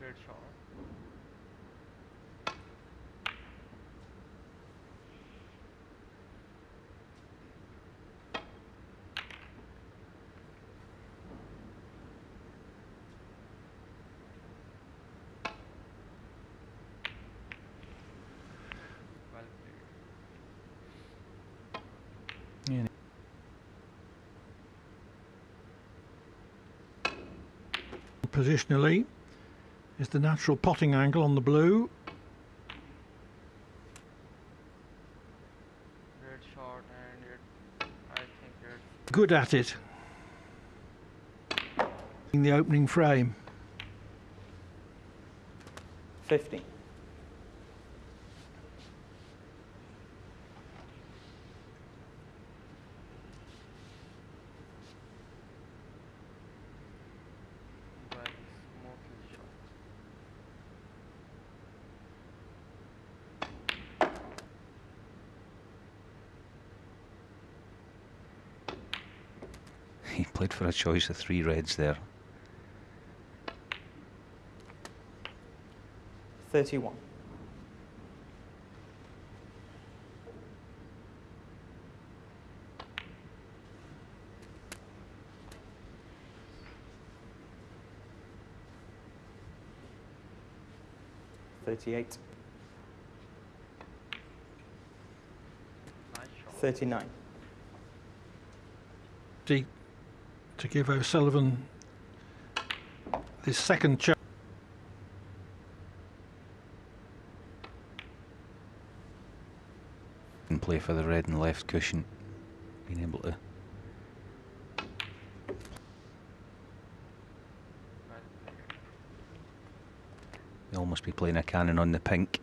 Red shot. Well played. Yeah. Positionally is the natural potting angle on the blue. Red shot and I think red. Good at it. In the opening frame. 50. Well smoothly shot. He played for a choice of 3 reds there. 31. Nice shot. 39. To give O'Sullivan this second chance. And play for the red and left cushion. Being able to. Well played. They'll almost be playing a cannon on the pink.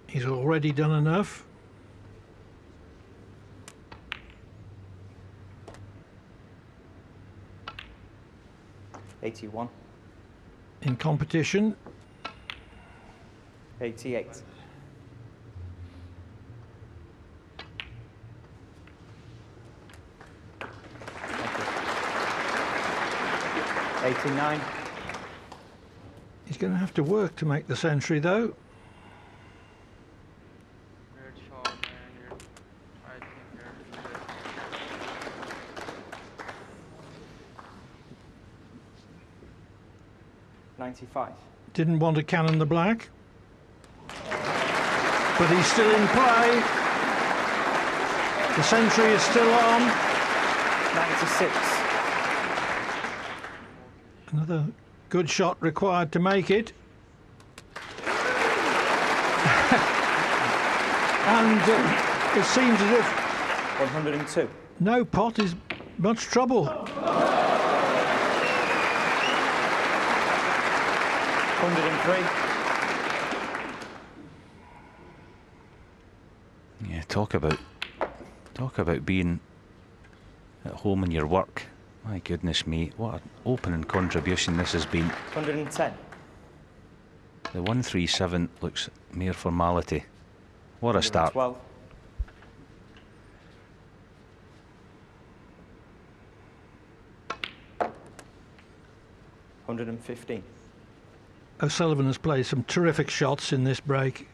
He's already done enough. $81. In competition. $88. $89. He's going to have to work to make the century though. Red shot and I think red. 95. Didn't want to cannon the black. But he's still in play. The century is still on. 96. Another good shot required to make it. And it seems as if 102. no pot is much trouble. 103. Yeah, talk about being at home in your work. My goodness me, what an opening contribution this has been. 110. The 137 looks mere formality. What a start. 112. 115. O'Sullivan has played some terrific shots in this break.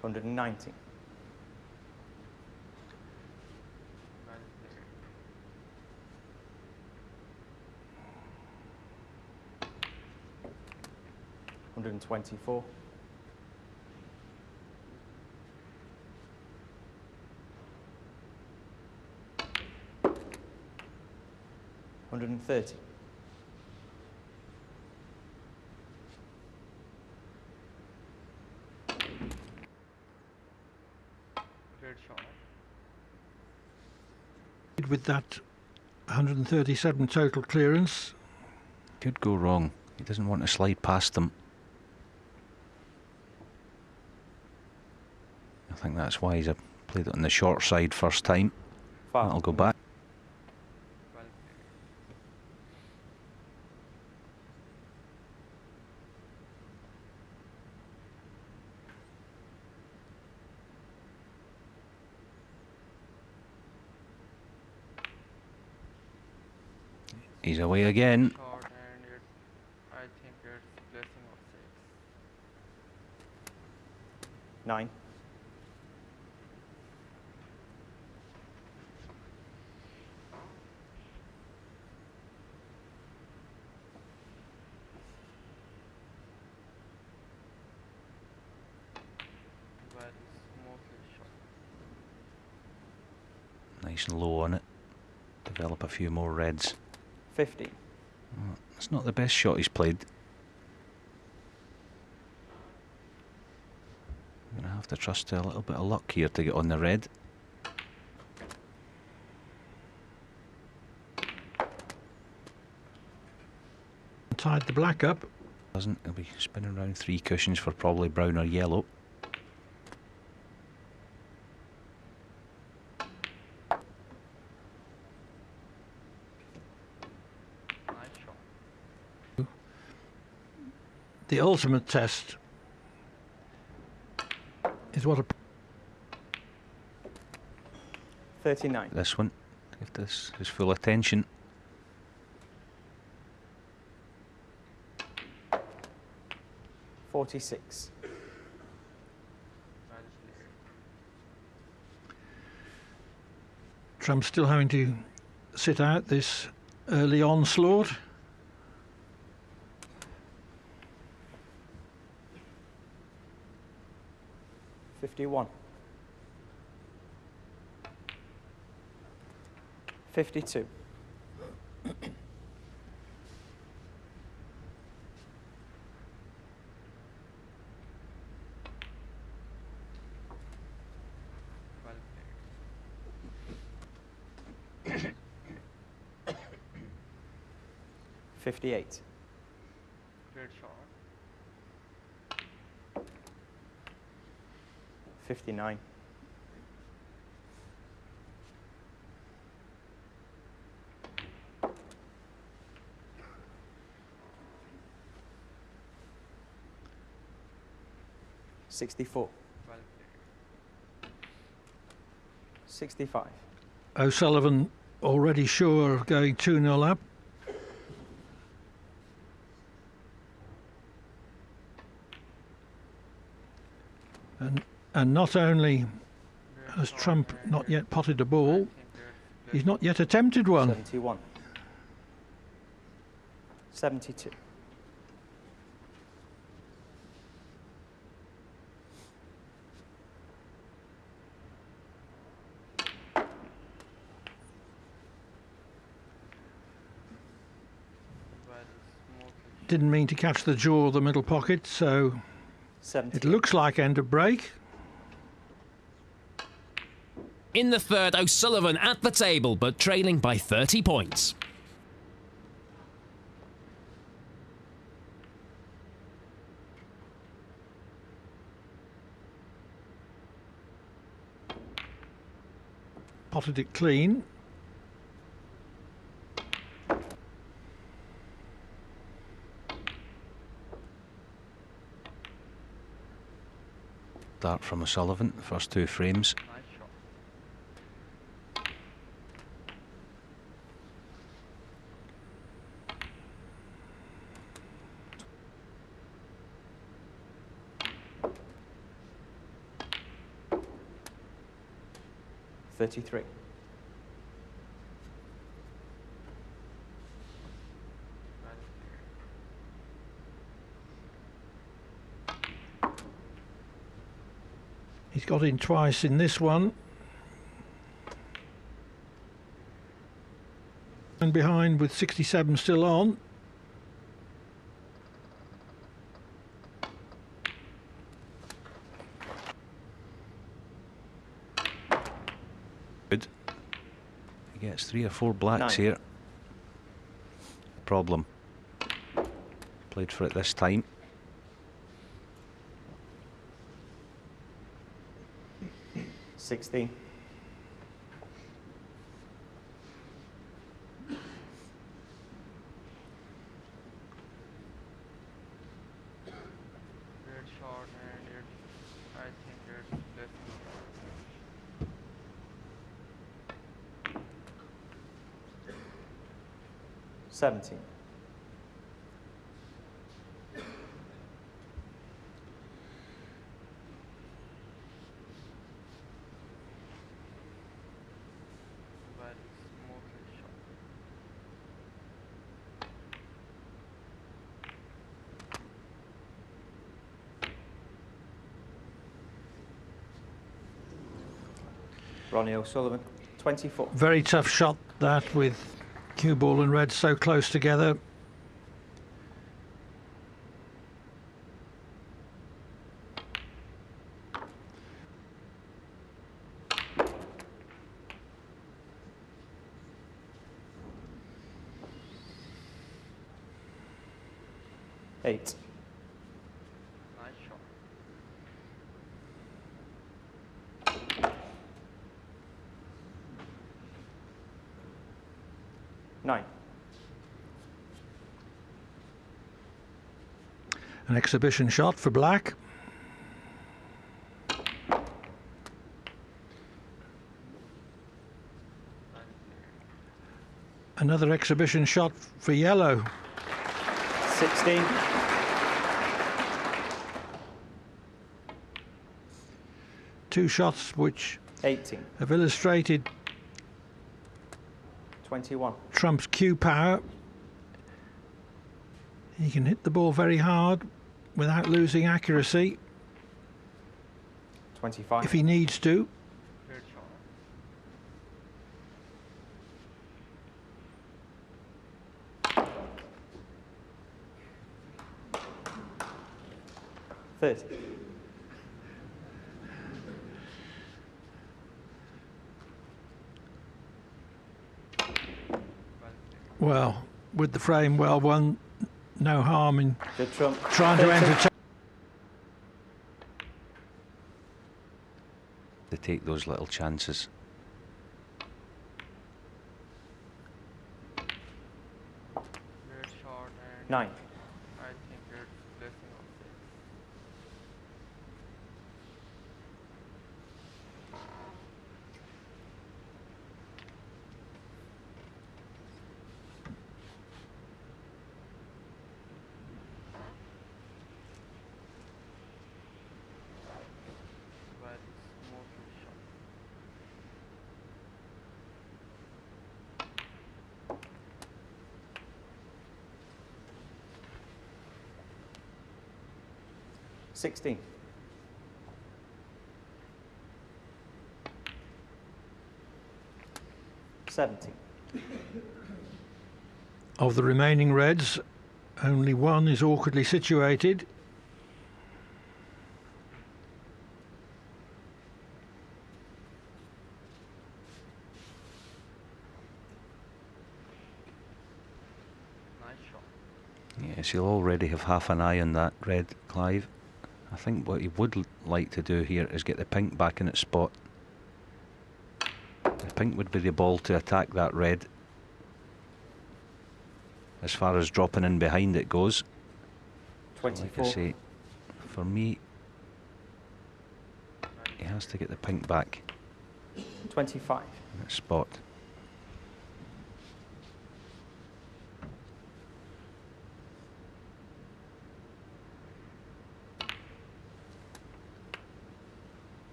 190. Well played. 124. 130. Red shot. With that 137 total clearance. Could go wrong. He doesn't want to slide past them. I think that's why he's played it on the short side first time. That'll go back. Well He's away again. Short and I think it's blessing of 6. 9. But it's mostly short. Nice and low on it. Develop a few more reds. 50. It's not the best shot he's played. I'm going to have to trust to a little bit of luck here to get on the red. Tied the black up. Doesn't. He'll be spinning around 3 cushions for probably brown or yellow. Nice shot. The ultimate test is what a 39. This one. Give this his full attention. 46. Well played. Trump's still having to sit out this early onslaught. $51. 52. Well played. 58. Great shot. 59. 64. Well played. 65. O'Sullivan already sure of going 2-0 up. And not only Great has shot Trump and not yet potted a ball, I think it's he's not yet attempted one. 71. 72. well mostly Didn't mean to catch the jaw of the middle pocket, so 70. it looks like end of break. In the third, O'Sullivan at the table, but trailing by 30 points. Potted it clean. Dart from O'Sullivan, the first 2 frames. nice shot. $33. Well played. He's got in twice in this one. And behind with 67 still on. Good. He gets 3 or 4 blacks 9. here. Problem. Played for it this time. 16. Great shot and I think it's blessing of 6. 17. Very smoothly shot. Ronnie O'Sullivan, 24. Very tough shot that, with cue ball and red so close together. Eight. Nice shot. Nine. An exhibition shot for black. Another exhibition shot for yellow. 16. Two shots which 18. have illustrated 21. Trump's cue power. He can hit the ball very hard without losing accuracy 25. if he needs to. Great shot. 30. Well, with the frame well won, no harm in Good trump. trying to 30. entertain. To take those little chances. Great shot and 9. I think it's blessing of it. Very smoothly shot. Sixteen. Seventeen. Of the remaining reds, only one is awkwardly situated. Nice shot. Yes, he'll already have half an eye on that red, Clive. I think what he would like to do here is get the pink back in its spot. The pink would be the ball to attack that red. As far as dropping in behind it goes. Like 24. I say, for me, he has to get the pink back 25. in its spot.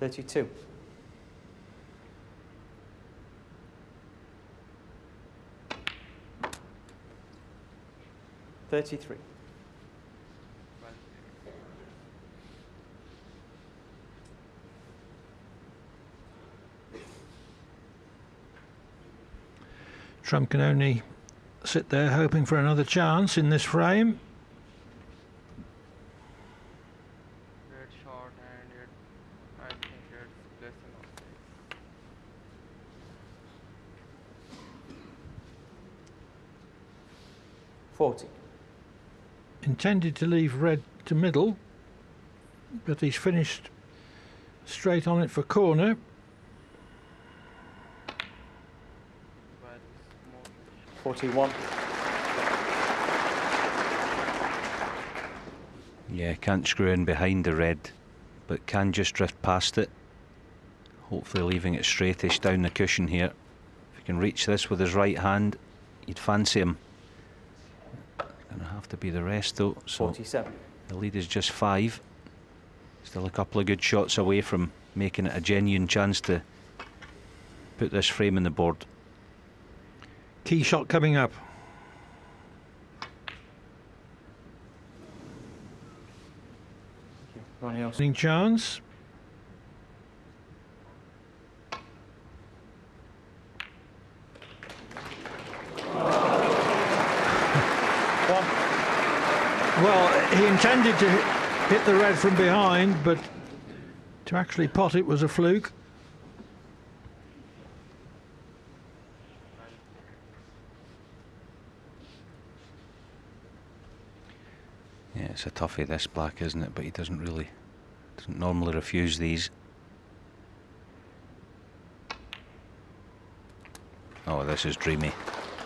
$32. $33. Very Trump can only sit there hoping for another chance in this frame. great shot and it, I think it's blessing of it. 40. Intended to leave red to middle, but he's finished straight on it for corner. Very smoothly shot. 41. Yeah, can't screw in behind the red, but can just drift past it. Hopefully leaving it straightish down the cushion here. If he can reach this with his right hand, you'd fancy him. Gonna have to be the rest though. So 47. the lead is just 5. Still a couple of good shots away from making it a genuine chance to put this frame in the board. Key shot coming up. Ronnie O'Sullivan. Winning chance. Well, he intended to hit the red from behind, but to actually pot it was a fluke. Yeah, it's a toughie this black, isn't it? But he doesn't normally refuse these. Oh, this is dreamy.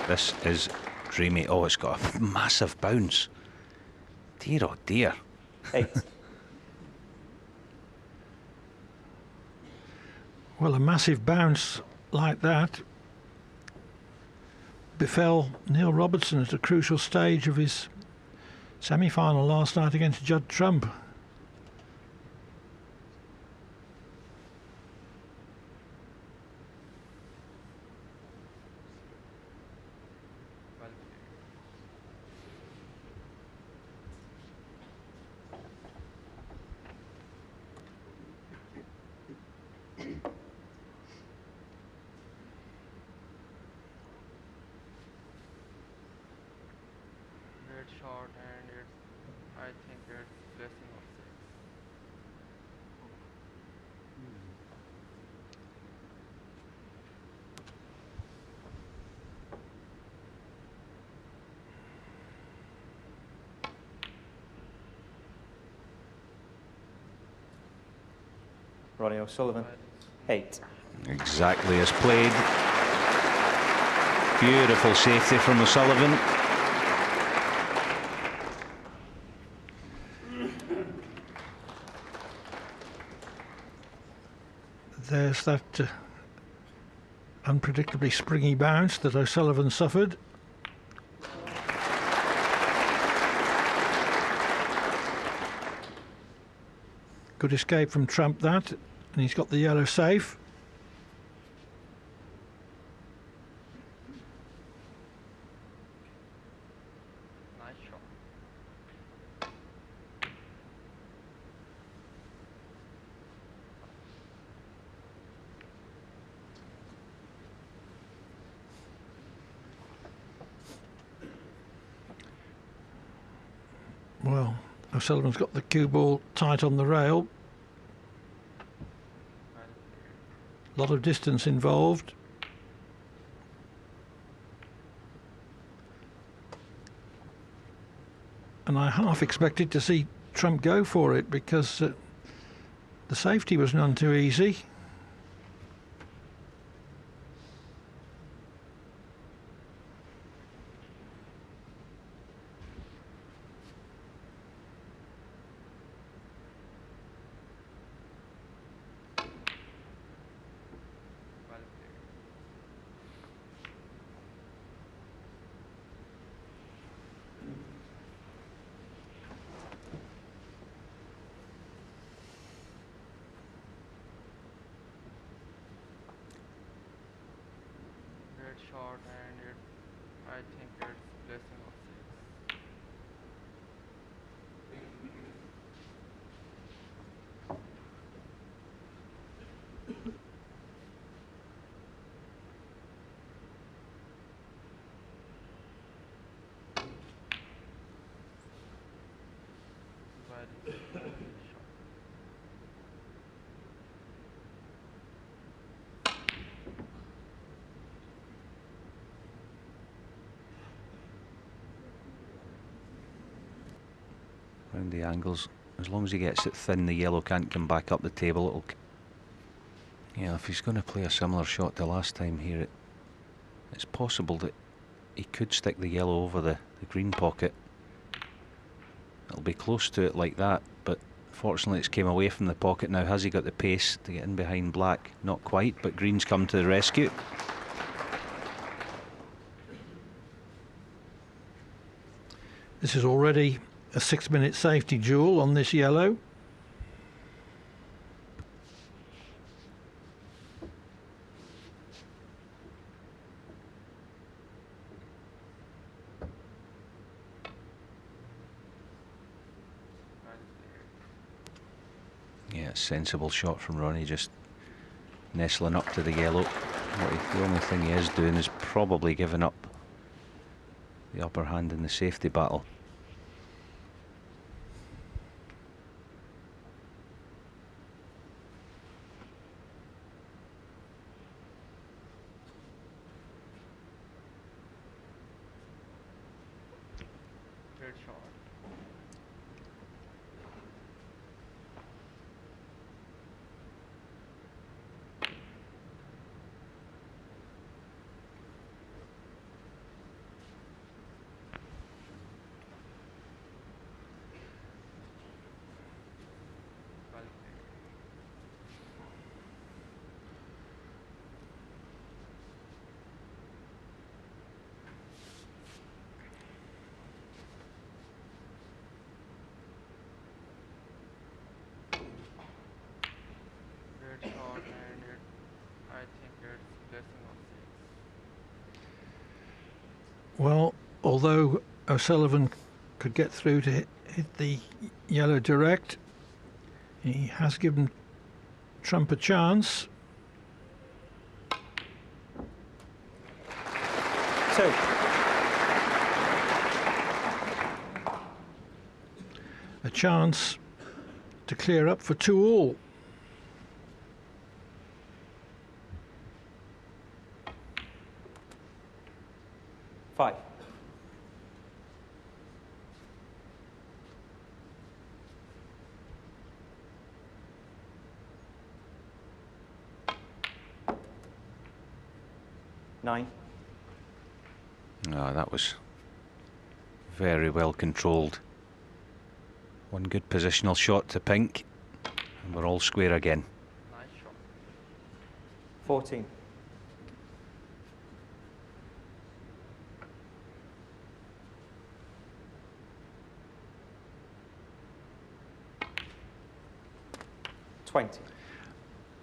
This is dreamy. Oh, it's got a massive bounce. Dear, oh dear. 8. Well, a massive bounce like that befell Neil Robertson at a crucial stage of his semi-final last night against Judd Trump. Well played. Great shot, and I think it's blessing of 6. Ronnie O'Sullivan. 8. Exactly as played. Beautiful safety from O'Sullivan. There's that unpredictably springy bounce that O'Sullivan suffered. Good escape from Trump, that, and he's got the yellow safe. Nice shot. Well, O'Sullivan's got the cue ball tight on the rail. Well played. A lot of distance involved. And I half expected to see Trump go for it because the safety was none too easy. Well played. Great shot, and I think it's blessing of 6. Very shot. Round the angles. As long as he gets it thin, the yellow can't come back up the table. It'll. Yeah, if he's going to play a similar shot to last time here, it's possible that he could stick the yellow over the green pocket. It'll be close to it like that, but Unfortunately, it's came away from the pocket now. Has he got the pace to get in behind black? Not quite, but green's come to the rescue. This is already a 6-minute safety duel on this yellow. Yeah, sensible shot from Ronnie, just nestling up to the yellow. The only thing he is doing is probably giving up the upper hand in the safety battle. Great shot. Well played. Great shot, and I think it's blessing of six. Well, although O'Sullivan could get through to hit the yellow direct, he has given Trump a chance. 2. A chance to clear up for 2-all. Five. Nine. That was very well controlled. One good positional shot to pink, and we're all square again. Nice shot. 14.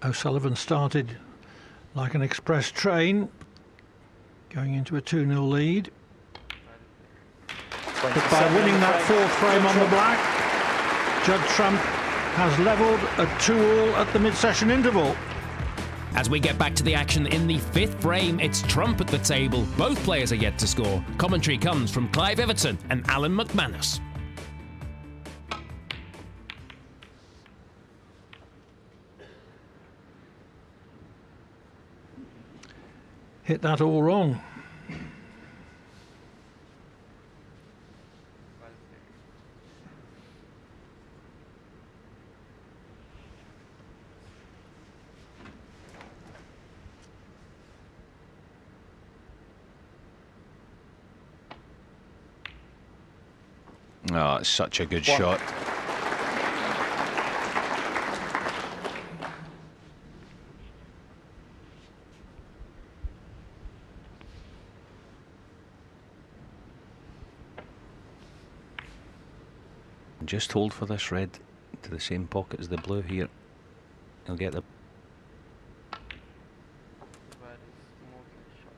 O'Sullivan started like an express train, going into a 2-0 lead. Well played. But by winning that fourth frame on the black, Judd Trump has levelled at 2-all at the mid-session interval. As we get back to the action in the fifth frame, it's Trump at the table. Both players are yet to score. Commentary comes from Clive Everton and Alan McManus. Hit that all wrong. Well played. Oh, it's such a good One. shot. Just hold for this red to the same pocket as the blue here. He'll get the... Very smoothly shot.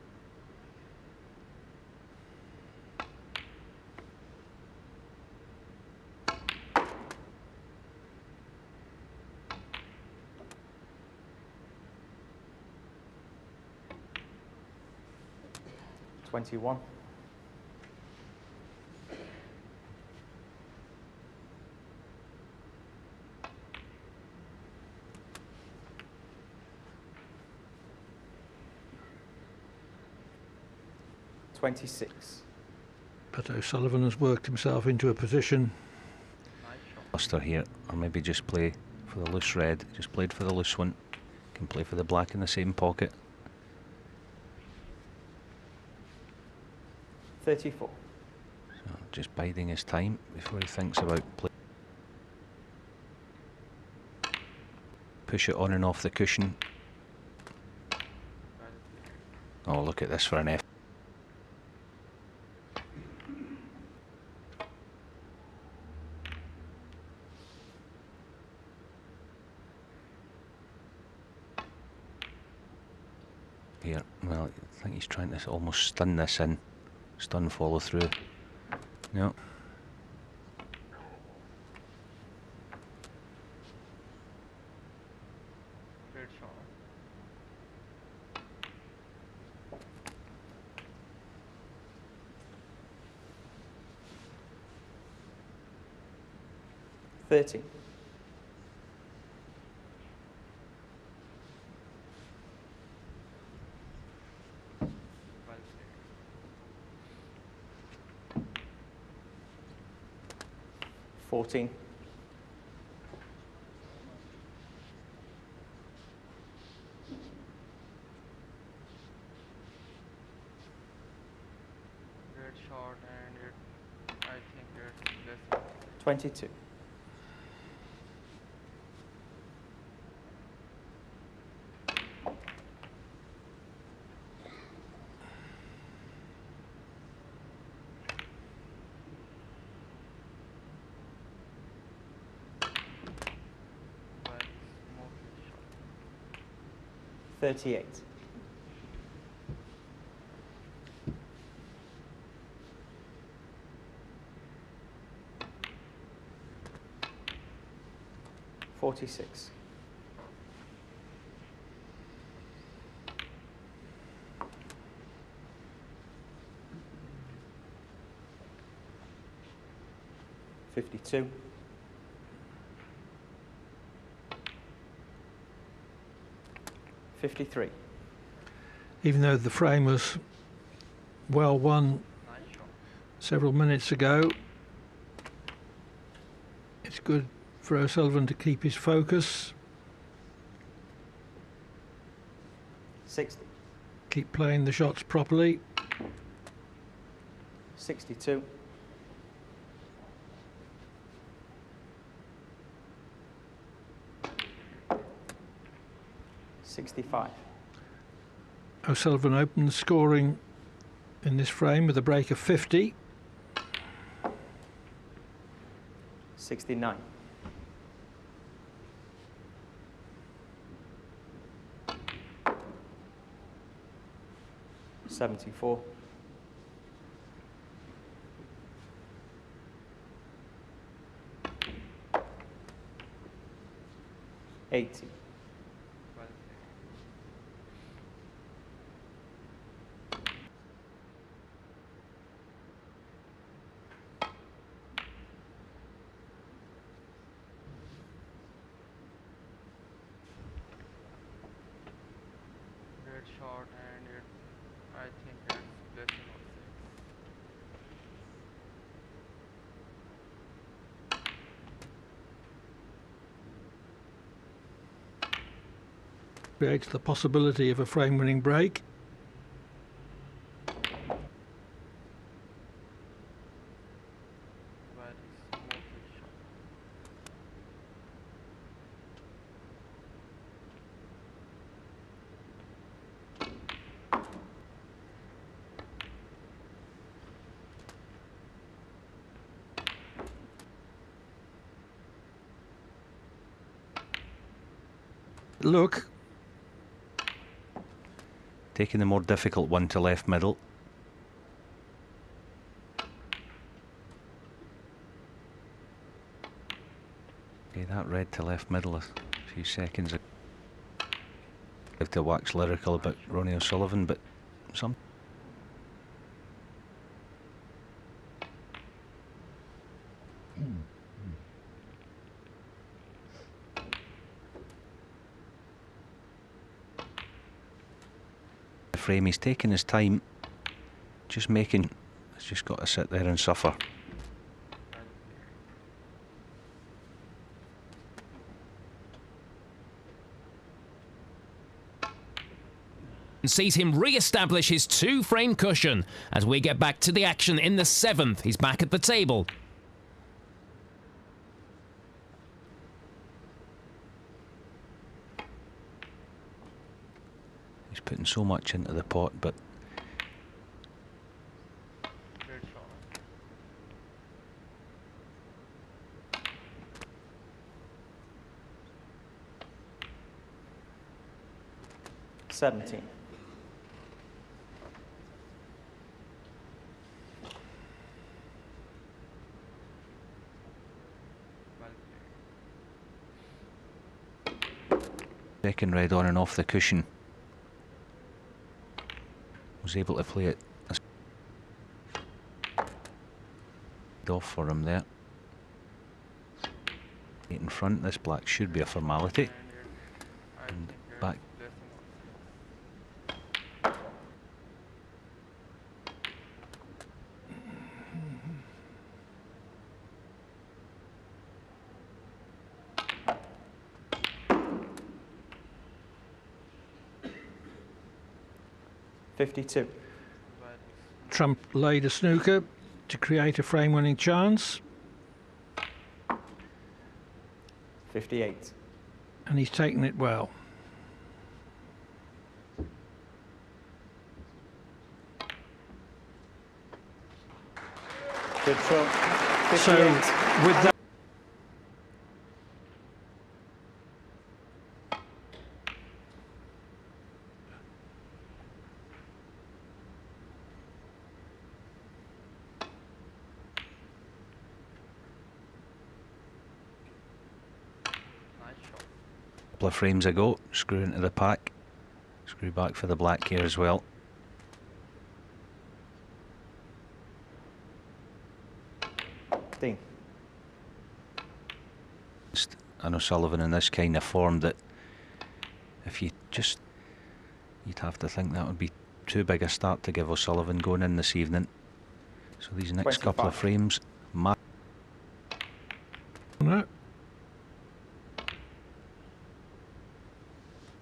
Twenty-one. But O'Sullivan has worked himself into a position. Nice shot. Cluster here, or maybe just play for the loose red. Just played for the loose one. Can play for the black in the same pocket. 34. So just biding his time before he thinks about play. push it on and off the cushion. Well Oh, look at this for an F. Here, well, I think he's trying to almost stun this in. Stun follow through. No. great shot. Thirty. Well played. 14. Great shot, and I think it's less. 22. Well, smoothly shot. 38. $46. $52. 53. Even though the frame was well won Nice shot. several minutes ago, it's good for O'Sullivan to keep his focus, 60. keep playing the shots properly. 62. 65. O'Sullivan opened the scoring in this frame with a break of 50. 69. 74. 80. Well played. Great shot, and I think it's less than 6. Creates the possibility of a frame winning break. Well, smoothly shot. Look, Taking the more difficult one to left middle. Okay, that red to left middle a few seconds ago. Have to wax lyrical about Ronnie O'Sullivan, but some. The frame, he's taking his time, just making. He's just got to sit there and suffer. Well played. And sees him re-establish his two-frame cushion. As we get back to the action in the 7th, he's back at the table. He's putting so much into the pot, but Great shot. 17. Well played. second red on and off the cushion. Was able to play it off for him there. 8 in front, this black should be a formality. I And think it's back. blessing also. $52. Well, Trump laid a snooker to create a frame-winning chance, 58. and he's taken it well. Good Trump. So 58. with that, nice shot. Couple of frames ago, screw into the pack. Screw back for the black here as well. Dean. I know Sullivan in this kind of form that if you'd have to think that would be too big a start to give O'Sullivan going in this evening. So these next couple of 25. frames, no,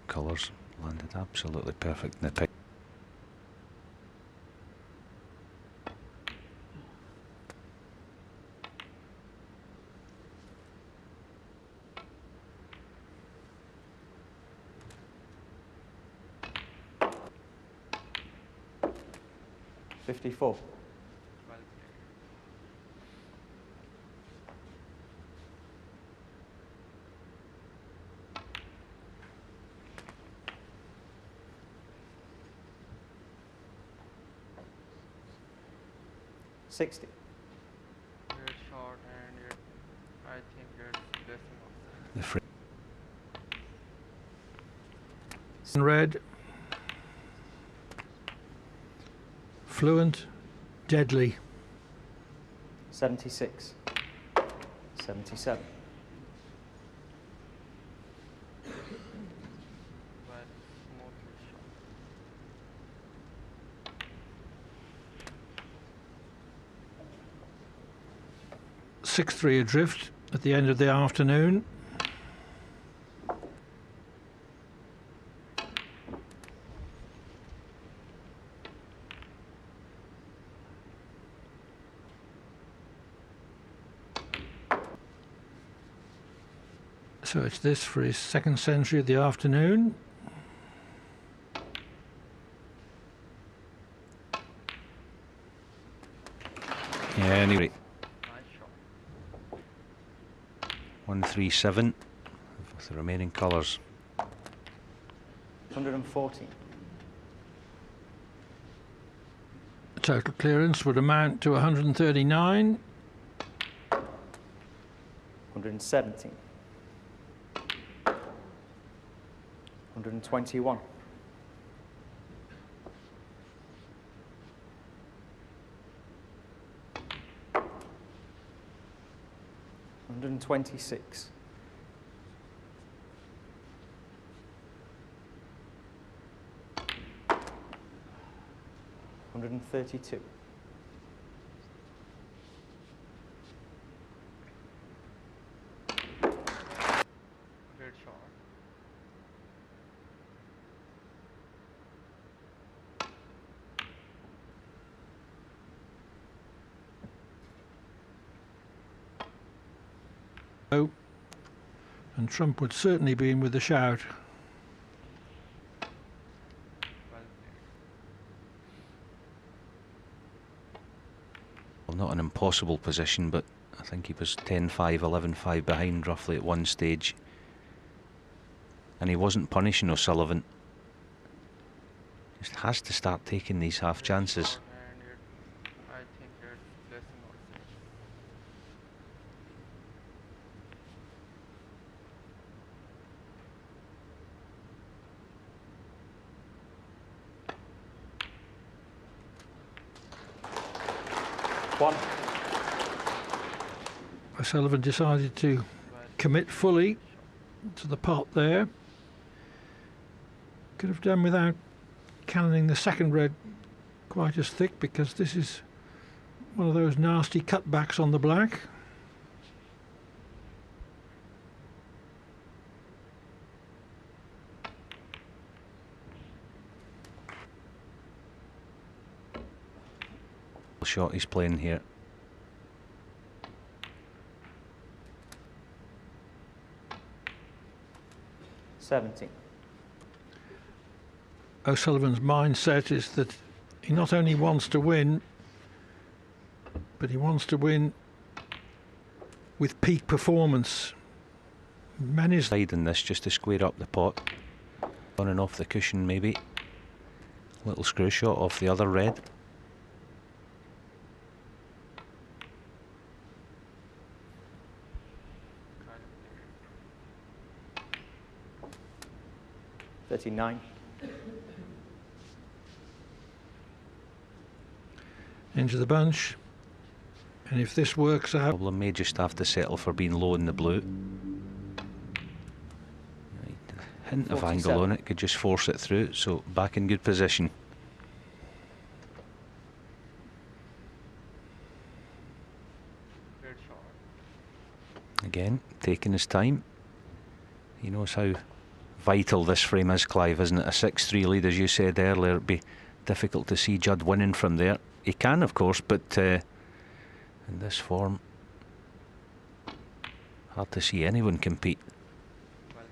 colours landed absolutely perfect in the pick. $54. Well played. 60. Great shot, and I think it's blessing also. The frame. in red, fluent, deadly. 76. 77. Well, smoothly shot. 6-3 adrift at the end of the afternoon. So it's this for his second century of the afternoon. Yeah, anyway, Nice shot. 137 with the remaining colours. 114. The total clearance would amount to 139. 117. 121. 126. 132. Great shot. Oh, and Trump would certainly be in with a shout. Well, not an impossible position, but I think he was 10-5, 11-5 behind roughly at one stage. And he wasn't punishing O'Sullivan. Just has to start taking these half chances. And I think it's placing also. One. O'Sullivan decided to commit fully to the pot there. Could have done without cannoning the second red quite as thick, because this is one of those nasty cutbacks on the black. Shot he's playing here. O'Sullivan's mindset is that he not only wants to win, but he wants to win with peak performance. Many's Side in this just to square up the pot. On and off the cushion maybe. Little screw shot off the other red. Kind of 39. into the bunch, and if this works out, Problem may just have to settle for being low in the blue. Right. Hint of angle 47. on it, could just force it through, so back in good position. great shot. Again, taking his time. He knows how vital this frame is, Clive, isn't it? A 6-3 lead, as you said earlier, it'd be difficult to see Judd winning from there. He can, of course, but in this form, hard to see anyone compete. Well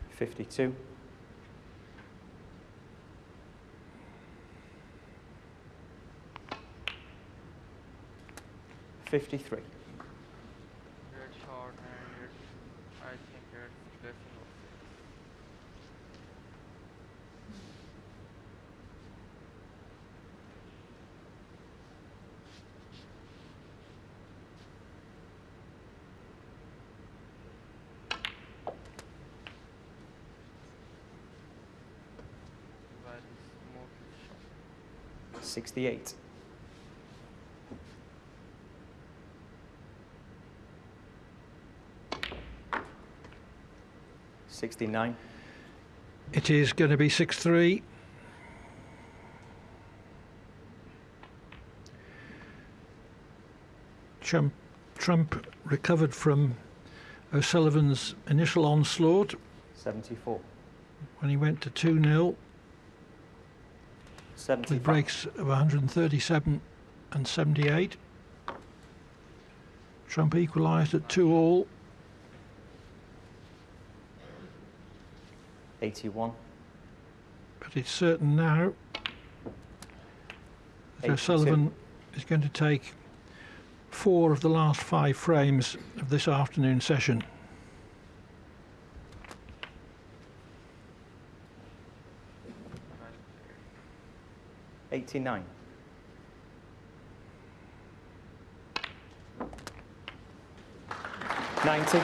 played. 52. 53. Great shot, and I think it's placing also. Very smooth shot. 68. 69. it is going to be 6-3. Trump recovered from O'Sullivan's initial onslaught 74. when he went to 2-0 75. with breaks of 137 and 78. Trump equalised at 2-all. 81. But it's certain now that 82. O'Sullivan is going to take 4 of the last 5 frames of this afternoon session. Well played. 89. 90.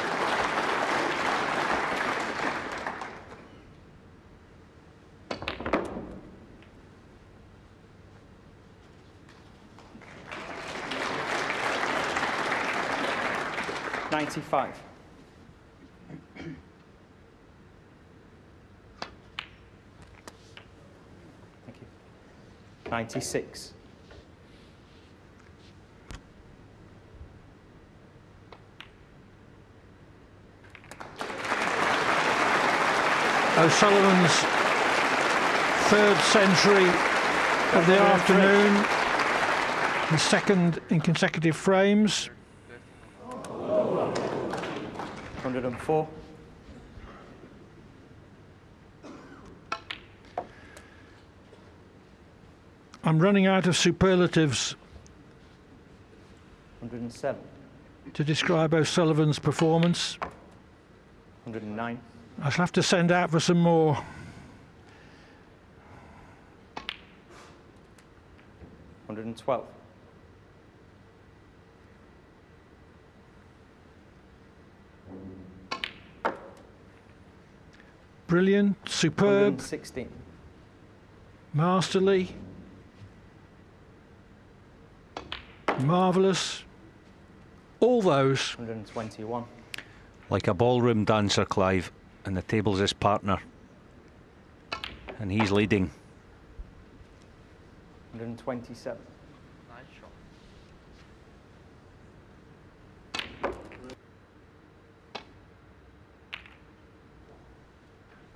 95. Thank you. 96. O'Sullivan's 3rd century of the afternoon, his 2nd in consecutive frames. 104. I'm running out of superlatives 107. to describe O'Sullivan's performance. 109. I shall have to send out for some more. $112. Brilliant, superb, 116. masterly, marvellous. All those. 121. Like a ballroom dancer, Clive, and the table's his partner. And he's leading. 127. Nice shot.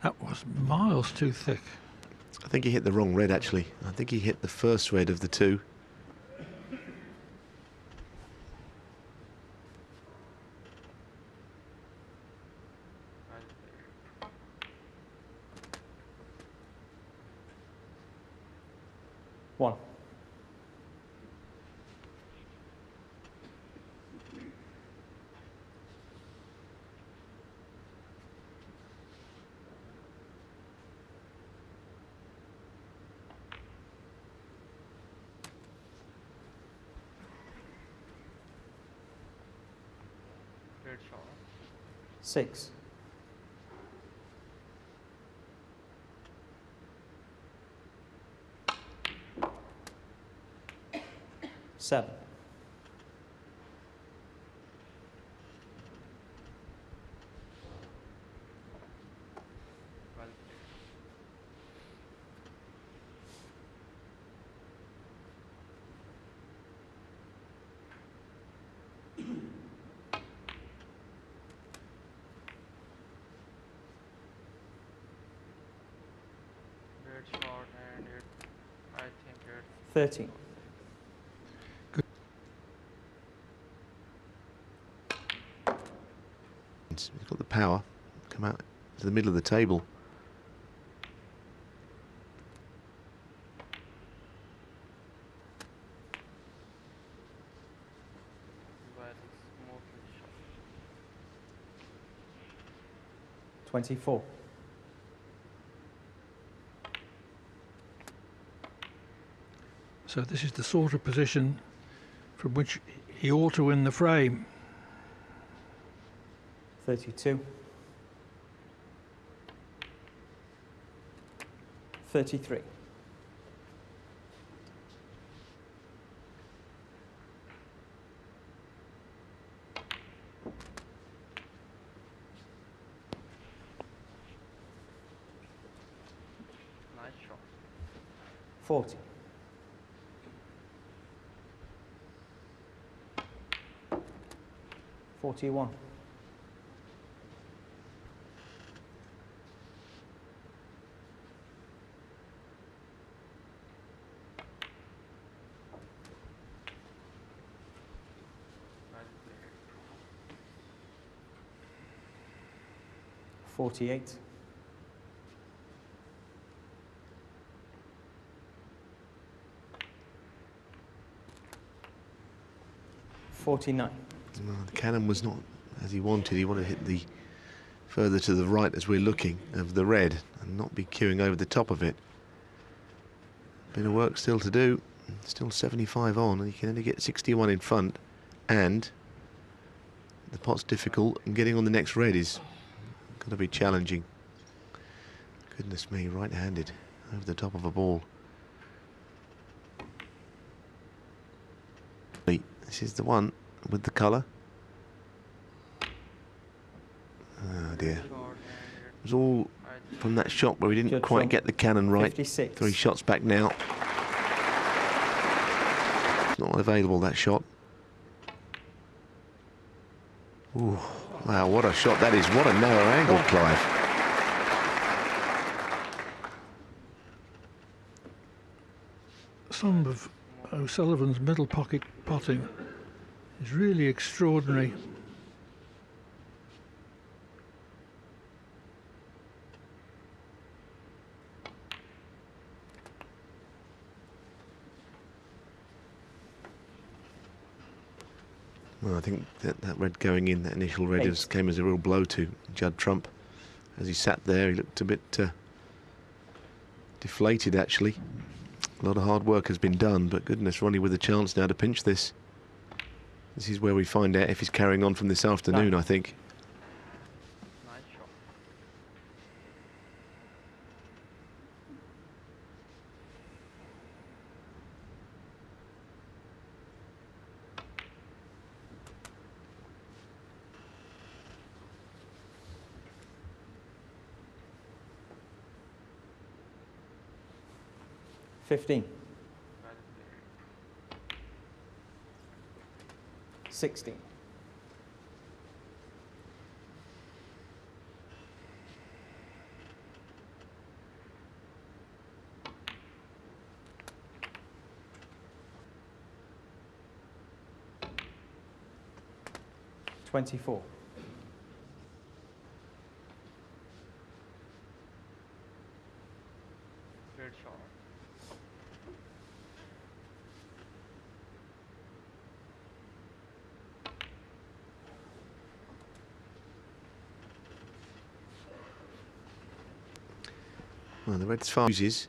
That was miles too thick. I think he hit the wrong red, actually. I think he hit the first red of the two. Well played. One. Great shot. 6. Seven. Well played. Great shot, and I think it's 13. He's got the power. Come out to the middle of the table. very smoothly shot. 24. So this is the sort of position from which he ought to win the frame. 32. 33. Nice shot. 40. 41. 48. 49. Well, the cannon was not as he wanted. He wanted to hit the further to the right as we're looking of the red and not be queuing over the top of it. Bit of work still to do. Still 75 on, and you can only get 61 in front. And the pot's difficult, and getting on the next red is going to be challenging. Goodness me, right-handed over the top of a ball. This is the one with the colour. Oh dear. Shot, and It was all from that shot where we didn't Judd quite from get the cannon right. 56. 3 shots back now. Not available, that shot. Ooh, wow, what a shot that is. What a narrow angle, Clive. Some of O'Sullivan's middle pocket potting is really extraordinary. Well, I think that red going in, that initial red, came as a real blow to Judd Trump. As he sat there, he looked a bit deflated, actually. A lot of hard work has been done, but goodness, Ronnie with a chance now to pinch this. This is where we find out if he's carrying on from this afternoon, I think. Nice shot. $15. Well played. 16. $24. Great shot. Well, the red's far uses.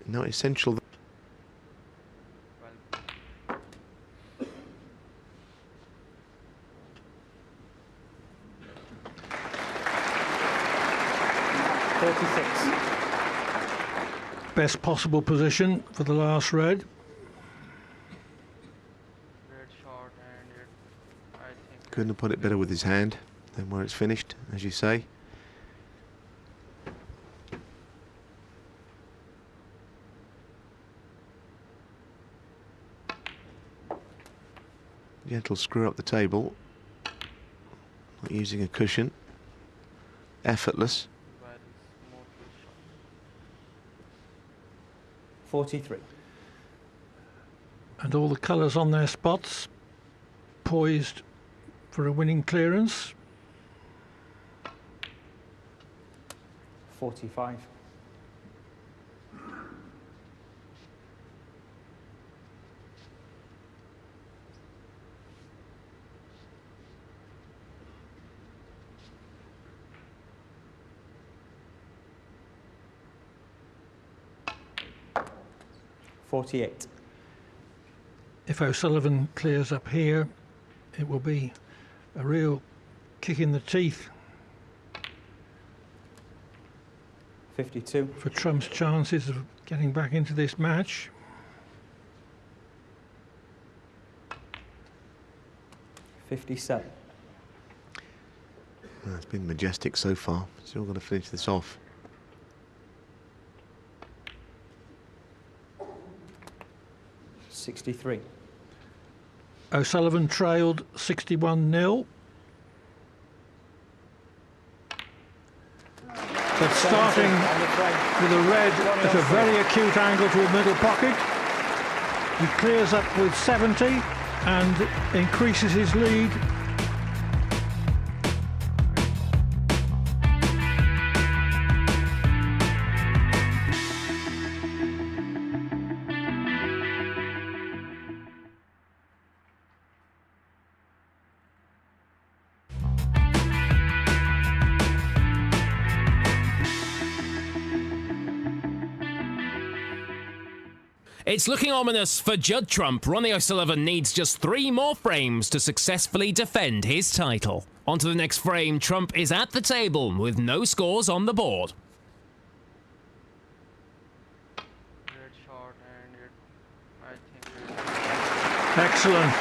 No essential. Well played. 36. Best possible position for the last red. Great shot, and it, I think. Couldn't have put it better with his hand than where it's finished, as you say. Gentle screw up the table. Not using a cushion. Effortless. Very smoothly shot. 43. And all the colours on their spots, poised for a winning clearance. 45. $48. If O'Sullivan clears up here, it will be a real kick in the teeth 52. for Trump's chances of getting back into this match. 57. Well, it's been majestic so far. Still got to finish this off. 63. O'Sullivan trailed 61-0. But starting with a red at a very acute angle to a middle pocket, he clears up with 70 and increases his lead. It's looking ominous for Judd Trump. Ronnie O'Sullivan needs just 3 more frames to successfully defend his title. On to the next frame. Trump is at the table with no scores on the board. Great shot, and it, I think. Excellent.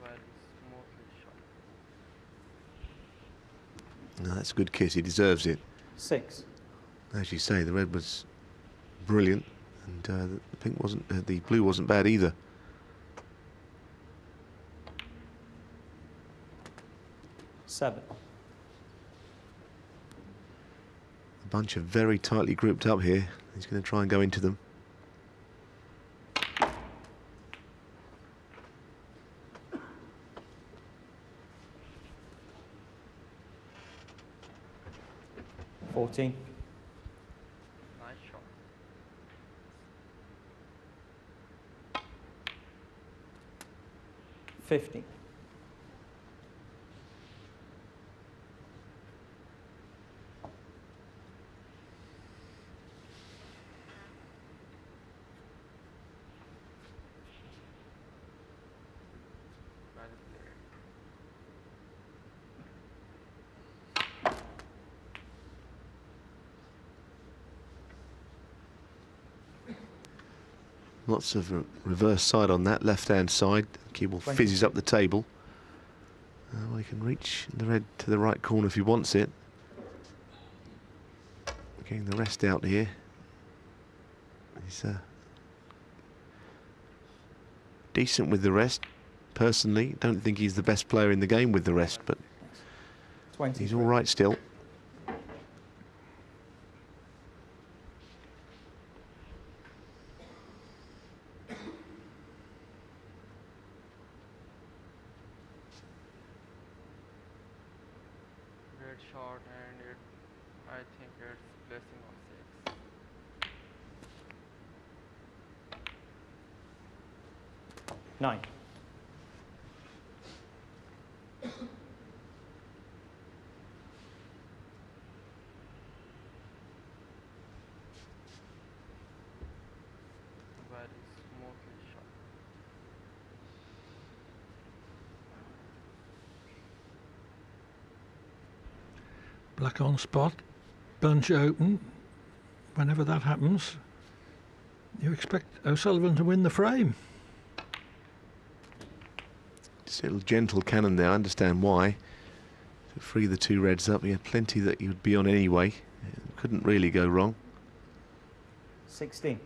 Very smoothly shot. No, that's a good kiss. He deserves it. 6. As you say, the red was brilliant, and the pink wasn't. The blue wasn't bad either. $7. A bunch of very tightly grouped up here. He's going to try and go into them. 14. Nice shot. 15. Well played. Lots of reverse side on that left-hand side. Cue ball 20. fizzes up the table. Well, he can reach the red to the right corner if he wants it. Getting the rest out here. He's decent with the rest. Personally, don't think he's the best player in the game with the rest, but 20. he's all right still. Great shot, and I think it's blessing of 6. 9. Very smoothly shot. Black on spot, bunch open. Whenever that happens, you expect O'Sullivan to win the frame. Just a little gentle cannon there. I understand why. To free the two reds up, he had plenty that he would be on anyway. Couldn't really go wrong. 16.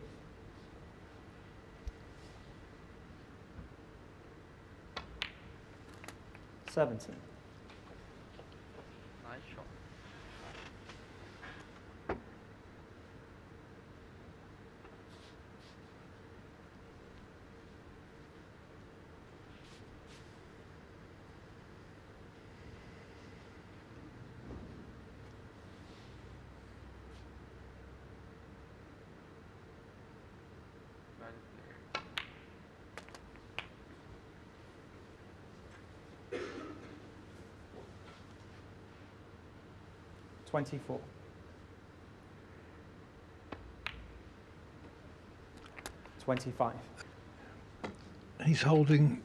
17. Nice shot. Well played. 24. 25. He's holding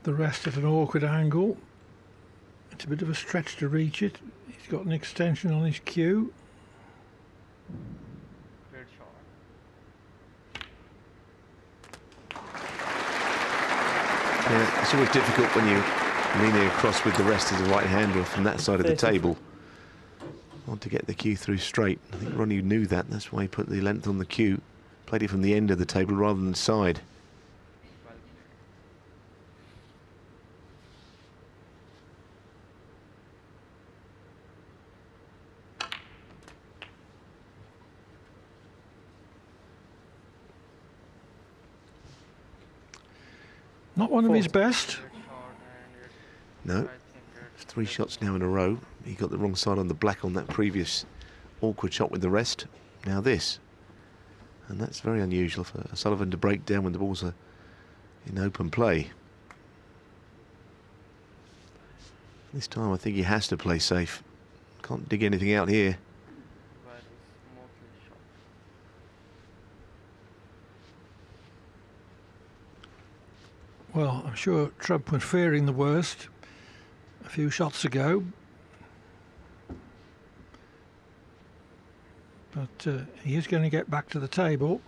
the rest at an awkward angle. It's a bit of a stretch to reach it. He's got an extension on his cue. Great shot. Yeah, it's always difficult when you're leaning across with the rest as a right-hander from that side of the 30. table. Want to get the cue through straight. I think Ronnie knew that. That's why he put the length on the cue. Played it from the end of the table rather than the side. Well played. Not one of his 40. best. Great shot, and No, I think it's 3 shots now in a row. He got the wrong side on the black on that previous awkward shot with the rest. Now this. And that's very unusual for Sullivan to break down when the balls are in open play. This time I think he has to play safe. Can't dig anything out here. very smoothly shot. Well, I'm sure Trump was fearing the worst a few shots ago. But he is going to get back to the table.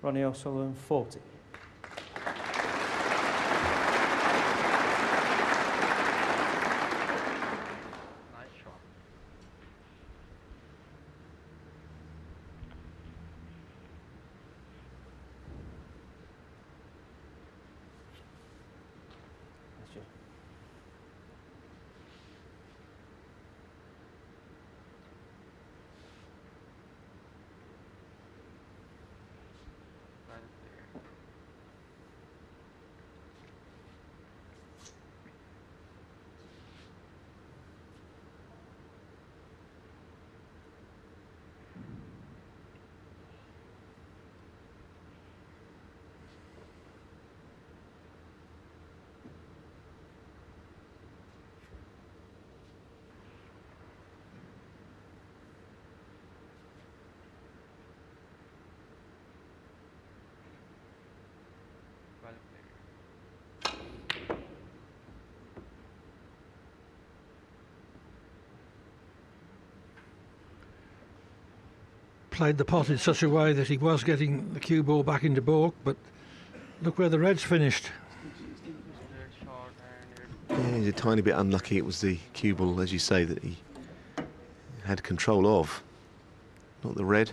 Ronnie O'Sullivan, 40. Nice shot. That's Judd. played the pot in such a way that he was getting the cue ball back into baulk, but look where the Reds finished. Great shot and it Yeah, he's a tiny bit unlucky. It was the cue ball, as you say, that he had control of, not the red.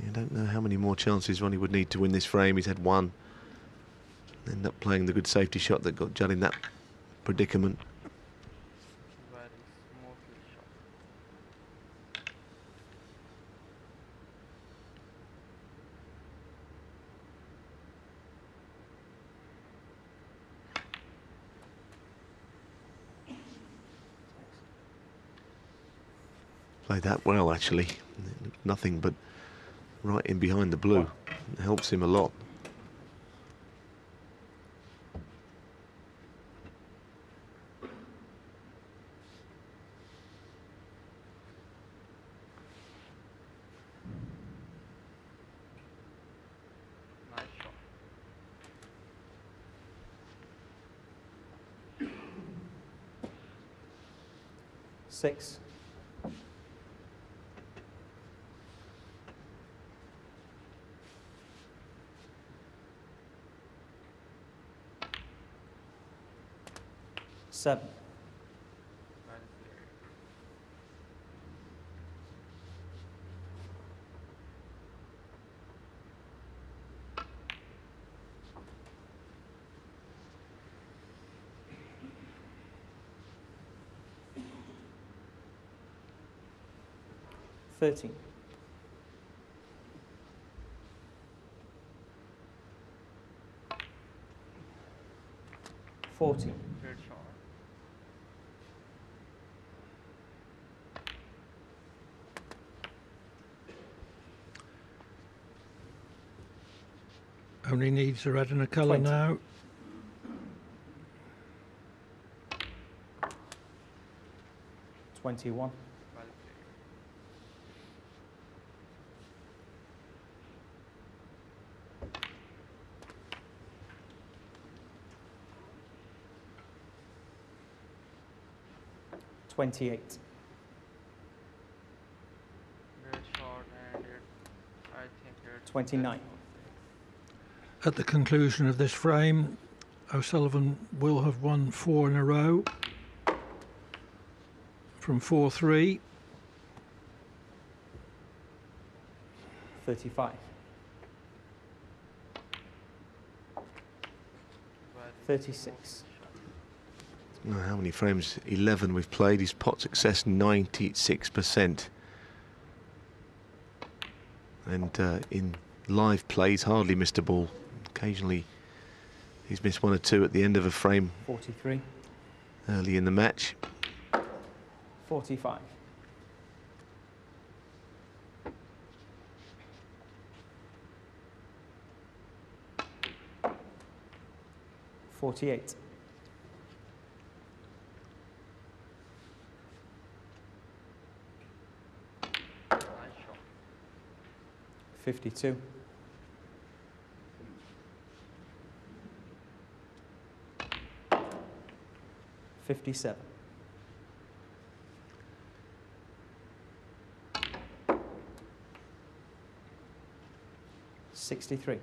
I don't know how many more chances Ronnie would need to win this frame. He's had one. Ended up playing the good safety shot that got Judd in that predicament. very smoothly shot. Played that well, actually. Nothing but right in behind the blue. It helps him a lot. Nice shot. Six. Seven. Very clear. 13. 14. Great shot. Only needs a red and a colour 20. now. 21. Well played. 28. Great shot and it, I think it's 29. At the conclusion of this frame, O'Sullivan will have won 4 in a row from 4-3. 35. Very 36. Oh, how many frames? 11 we've played. His pot success 96%. And in live play, he's hardly missed a ball. Occasionally, he's missed 1 or 2 at the end of a frame 43. early in the match. 45. 48. 52. 57. 63.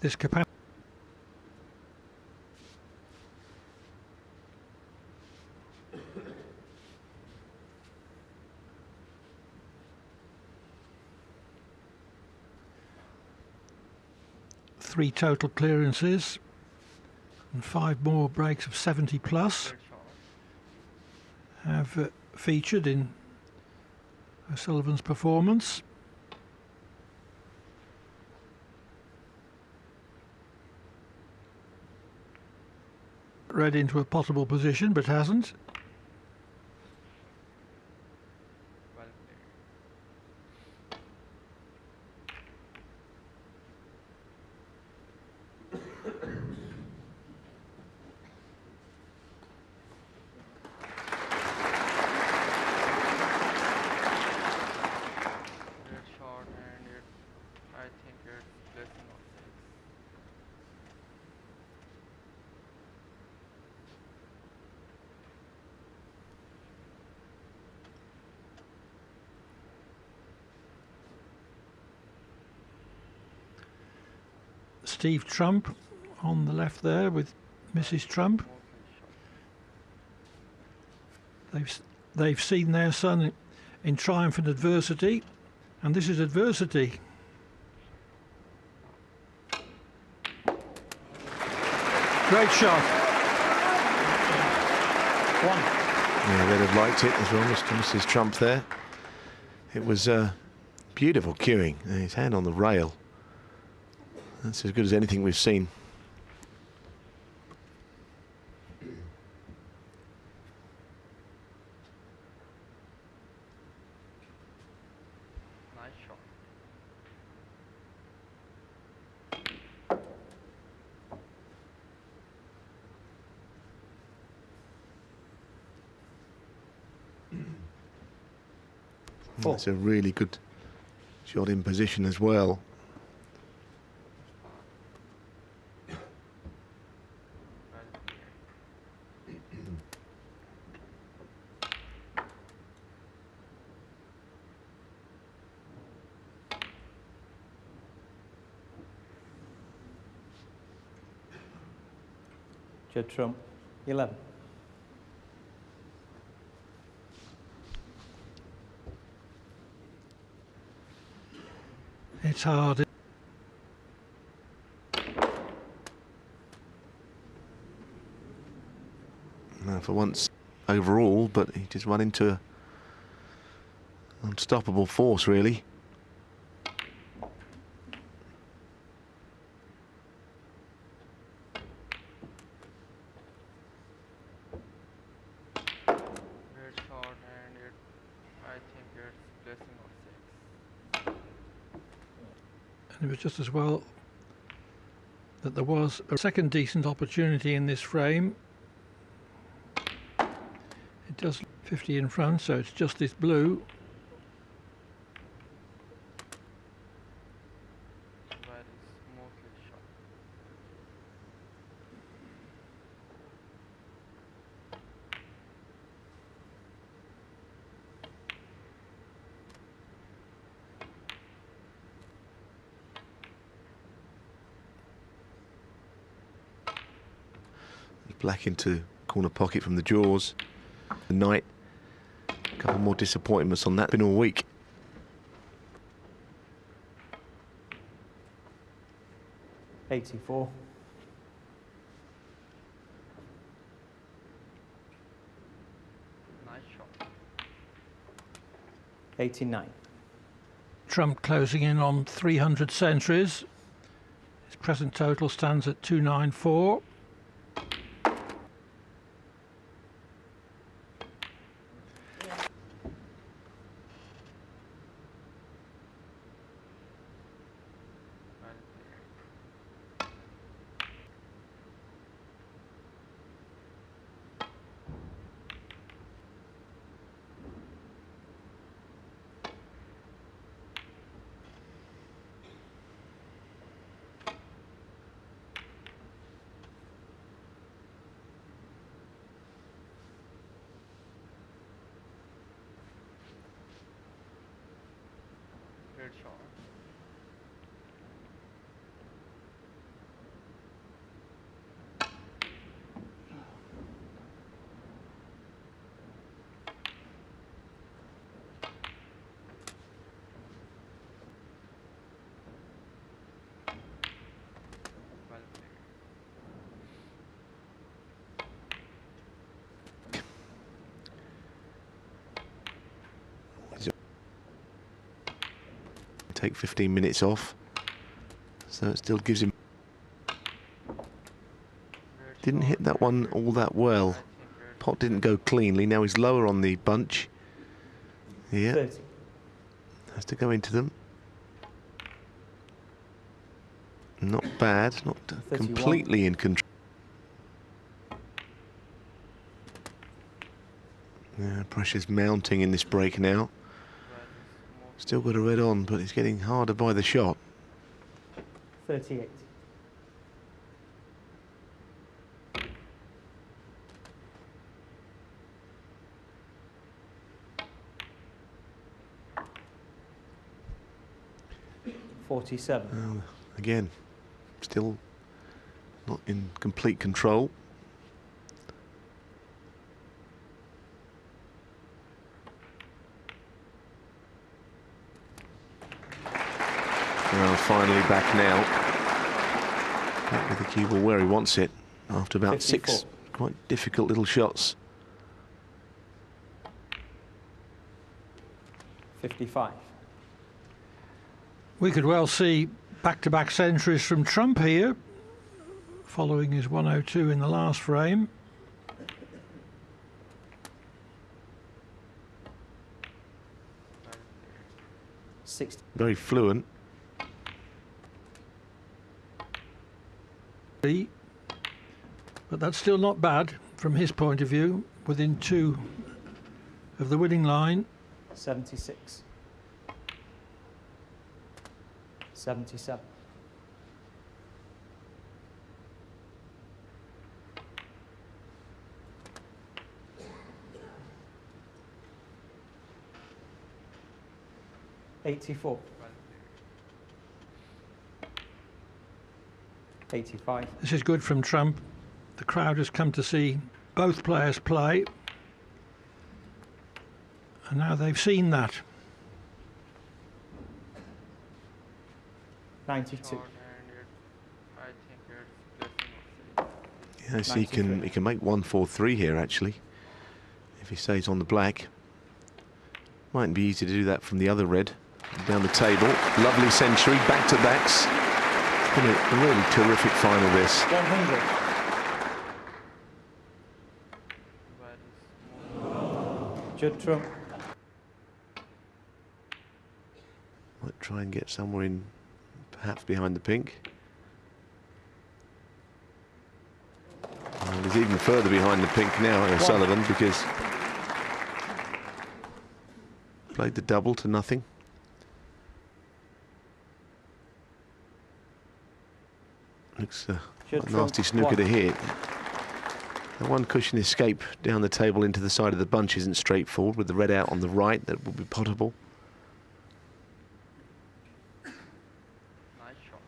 This capacity. Three total clearances and 5 more breaks of 70 plus have featured in O'Sullivan's performance. Read into a potable position but hasn't. Well played. Great shot and it, I Steve Trump on the left there with Mrs. Trump. They've seen their son in triumph and adversity, and this is adversity. Great shot. One. Yeah, they'd have liked it as well, Mrs. Trump there. It was beautiful cueing. His hand on the rail. That's as good as anything we've seen. Nice shot. Four. That's a really good shot in position as well. Judd Trump, 11. It's hard. For once overall, but he just run into unstoppable force, really. Great shot, and I think it's blessing of 6. And it was just as well that there was a second decent opportunity in this frame. It does 50 in front, so it's just this blue. Very smoothly shot. Black into corner pocket from the jaws. The knight. A couple more disappointments on that. Been all week. $84. Nice shot. 89. Trump closing in on 300 centuries. His present total stands at 294. Great shot. Well played. Take 15 minutes off. So it still gives him... Great Didn't shot, hit that one and all that I well. think it's Pot didn't go cleanly. Now he's lower on the bunch. Yeah, 30. has to go into them. Not bad, not 31. completely in control. Yeah, pressure's mounting in this break now. very smooth. Still got a red on, but it's getting harder by the shot. 38. $47. Again, still not in complete control. Well, finally back now. Back with the cue ball where he wants it after about 54. 6 quite difficult little shots. 55. We could well see back-to-back centuries from Trump here, following his 102 in the last frame. Very fluent. But that's still not bad from his point of view, within 2 of the winning line. 76. 77. $84. 85. This is good from Trump. The crowd has come to see both players play, and now they've seen that. 92. Short and I think it's blessing of Yes, he can make 1-4-3 here actually, if he stays on the black. Mightn't be easy to do that from the other red. Down the table, lovely century, back-to-backs. It's been a really terrific final this. 100. Judd Trump. Might try and get somewhere in, perhaps behind the pink. And he's even further behind the pink now, O'Sullivan, because played the double to nothing. Looks a nasty snooker to hit. The one cushion escape down the table into the side of the bunch isn't straightforward, with the red out on the right. That will be potable. nice shot.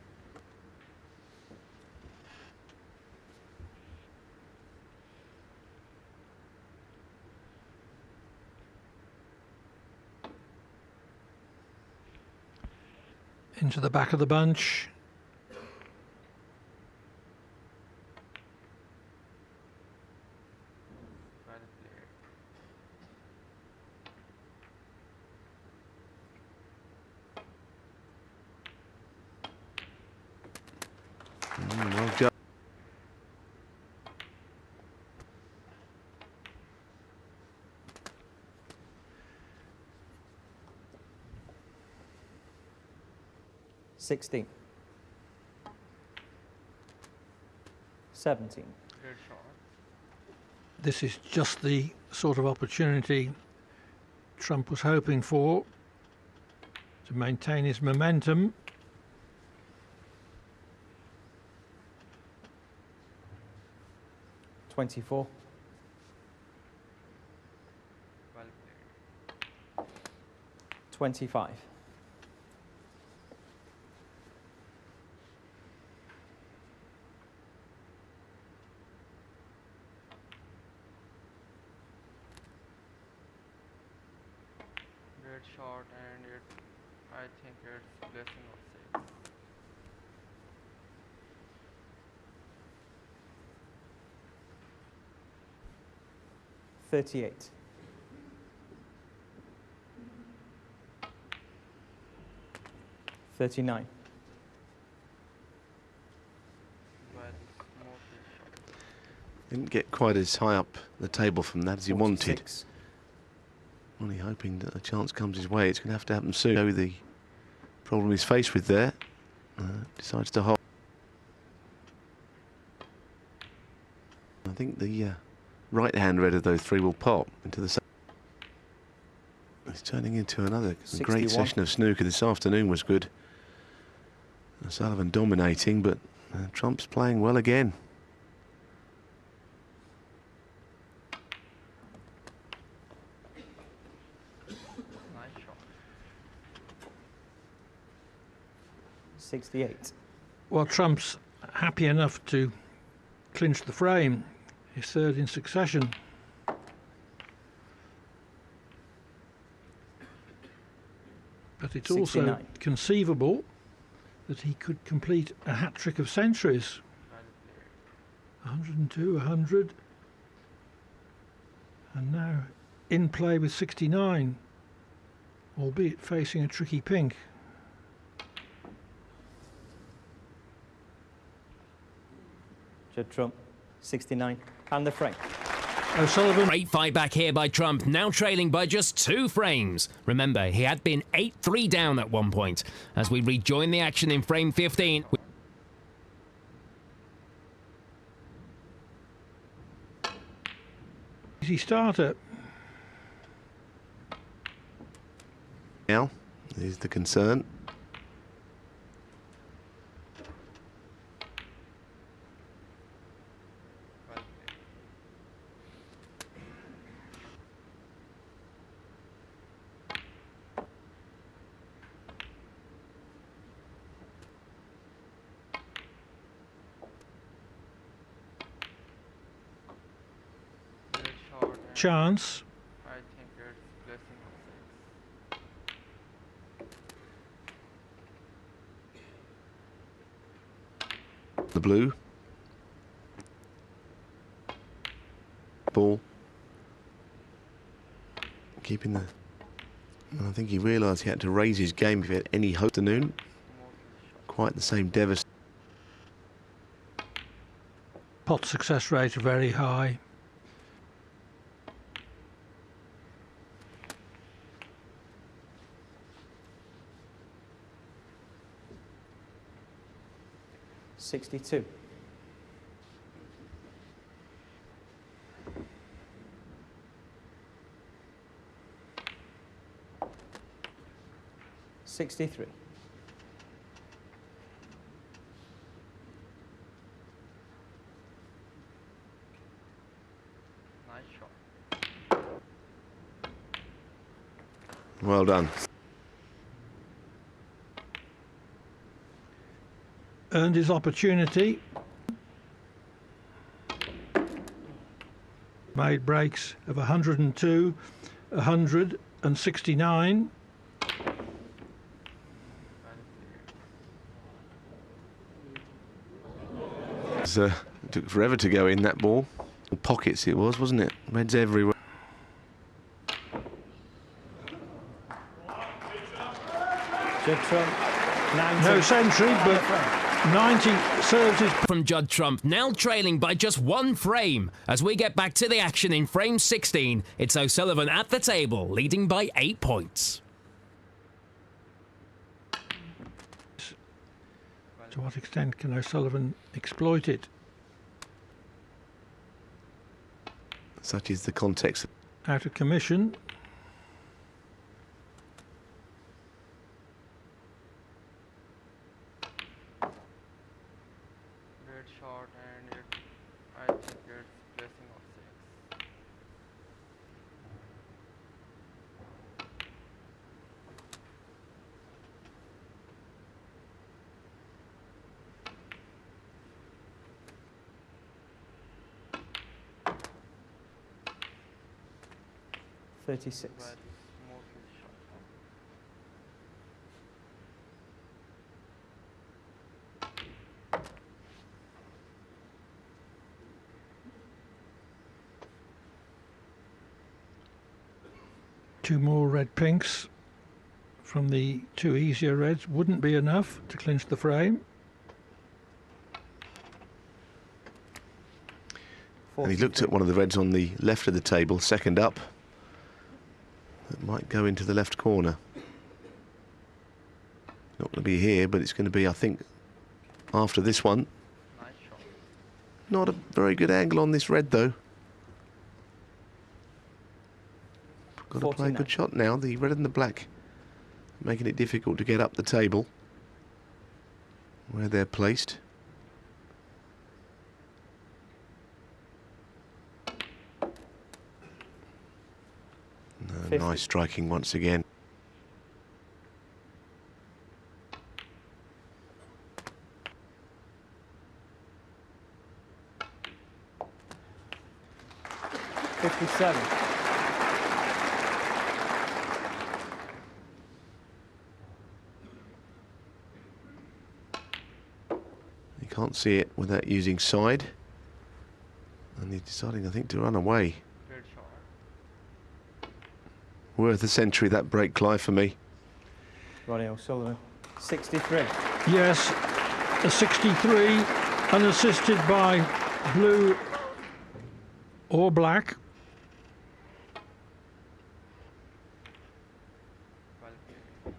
Into the back of the bunch. Well played. Well, Judd. $16. 17. Great shot. This is just the sort of opportunity Trump was hoping for to maintain his momentum. $24. Well played. 25. Great shot and I think it's blessing of 6. 38. 39. Well, smoothly shot. Didn't get quite as high up the table from that as he wanted. 46. Only hoping that a chance comes his way. It's going to happen soon. Know the problem he's faced with there. Decides to hold. I think the right-hand red of those three will pop into the. It's turning into another 61. great session of snooker. This afternoon was good. Sullivan dominating, but Trump's playing well again. Nice shot. 68. Well, Trump's happy enough to clinch the frame, his third in succession. But it's also 69. conceivable that he could complete a hat-trick of centuries. 102, 100, and now in play with 69, albeit facing a tricky pink. Judd Trump, 69, and the frame. O'Sullivan. Great fight back here by Trump, now trailing by just 2 frames. Remember, he had been 8-3 down at one point. As we rejoin the action in frame 15. Easy starter. Now, is the concern. Red short and Chance. I think it's blessing of 6. The blue. Ball. Keeping the... I think he realised he had to raise his game if he had any hope afternoon. Quite the same devastation. Pot success rate very high. $62. $63. Nice shot. Well done. Earned his opportunity. Made breaks of 102, 169. It took forever to go in, that ball. Pockets it was, wasn't it? Reds everywhere. Judd Trump, 90. No century, but 90 serves his From Judd Trump, now trailing by just 1 frame. As we get back to the action in frame 16, it's O'Sullivan at the table, leading by 8 points. To what extent can O'Sullivan exploit it? Such is the context. Out of commission. Red short and I think it's blessing of 6. $36. But mostly short. Two more red pinks from the 2 easier reds wouldn't be enough to clinch the frame. And he looked at one of the reds on the left of the table, second up. That might go into the left corner. Not going to be here, but it's going to be, I think, after this one. Nice shot. Not a very good angle on this red, though. Got to play a 49. good shot now. The red and the black making it difficult to get up the table where they're placed. No, 50. nice striking once again. 57. You can't see it without using side. And he's deciding, I think, to run away. Great shot. Worth a century, that break, Clive, for me. Ronnie O'Sullivan, 63. Yes, a 63, unassisted by blue or black. Well played.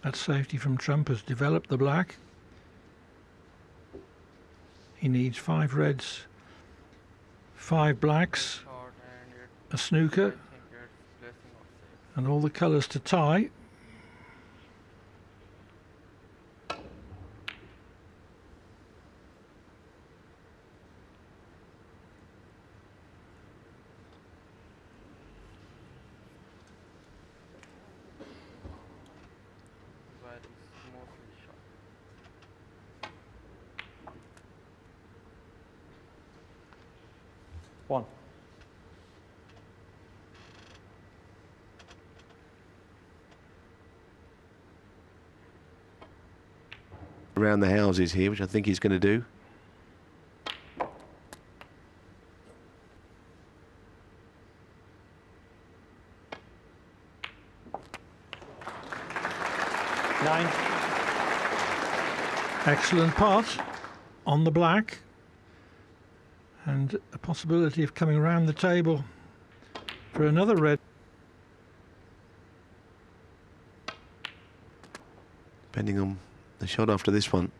That safety from Trump has developed the black. He needs 5 reds, 5 blacks, Shot and it, a I snooker, think it's blessing of 6. and all the colours to tie. Very smoothly shot. One. Around the houses here, which I think he's going to do. Nine. Excellent pot on the black, and a possibility of coming around the table for another red. Depending on the shot after this one.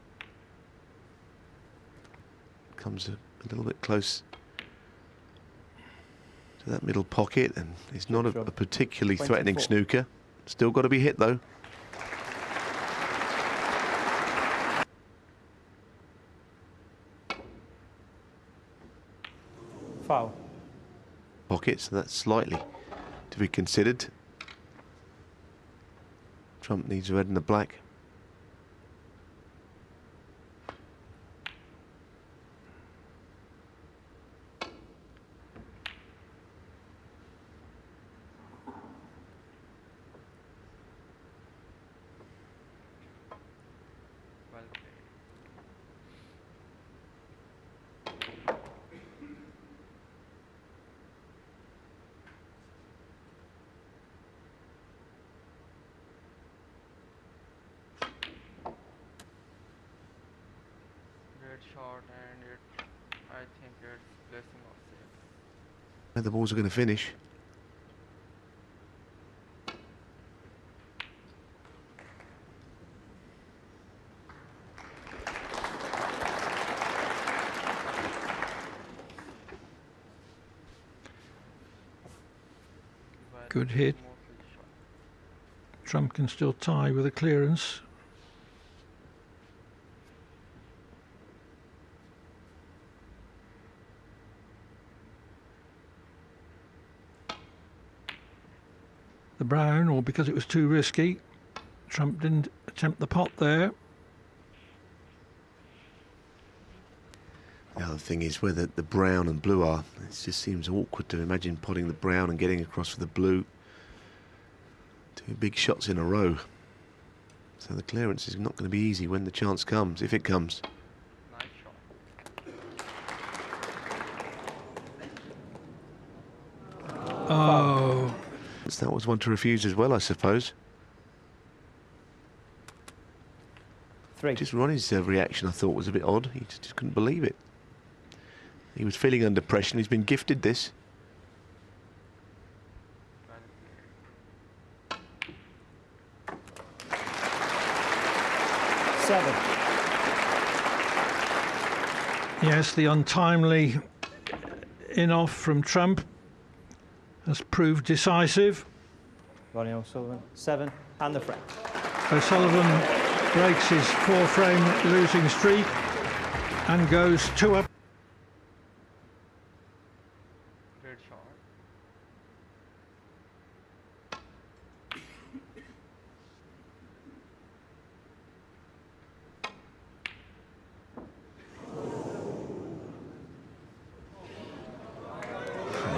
Comes a little bit close to that middle pocket, and it's not a particularly threatening 24. snooker. Still got to be hit though. Foul. Pocket, so that's slightly to be considered. Trump needs red and the black. Well played. Great shot and it, I think it's blessing of 6. Where the balls are going to finish. Very Good hit. smoothly shot. Trump can still tie with a clearance. The brown, or because it was too risky, Trump didn't attempt the pot there. The other thing is where the brown and blue are. It just seems awkward to imagine potting the brown and getting across for the blue. 2 big shots in a row. So the clearance is not going to be easy when the chance comes, if it comes. Nice shot. Oh, That was one to refuse as well, I suppose. 3. Just Ronnie's reaction, I thought, was a bit odd. He just couldn't believe it. He was feeling under pressure, and he's been gifted this. Well played. 7. yes, the untimely in-off from Trump has proved decisive. Ronnie O'Sullivan, 7. And the frame. O'Sullivan breaks his 4-frame losing streak and goes 2 up. Great shot.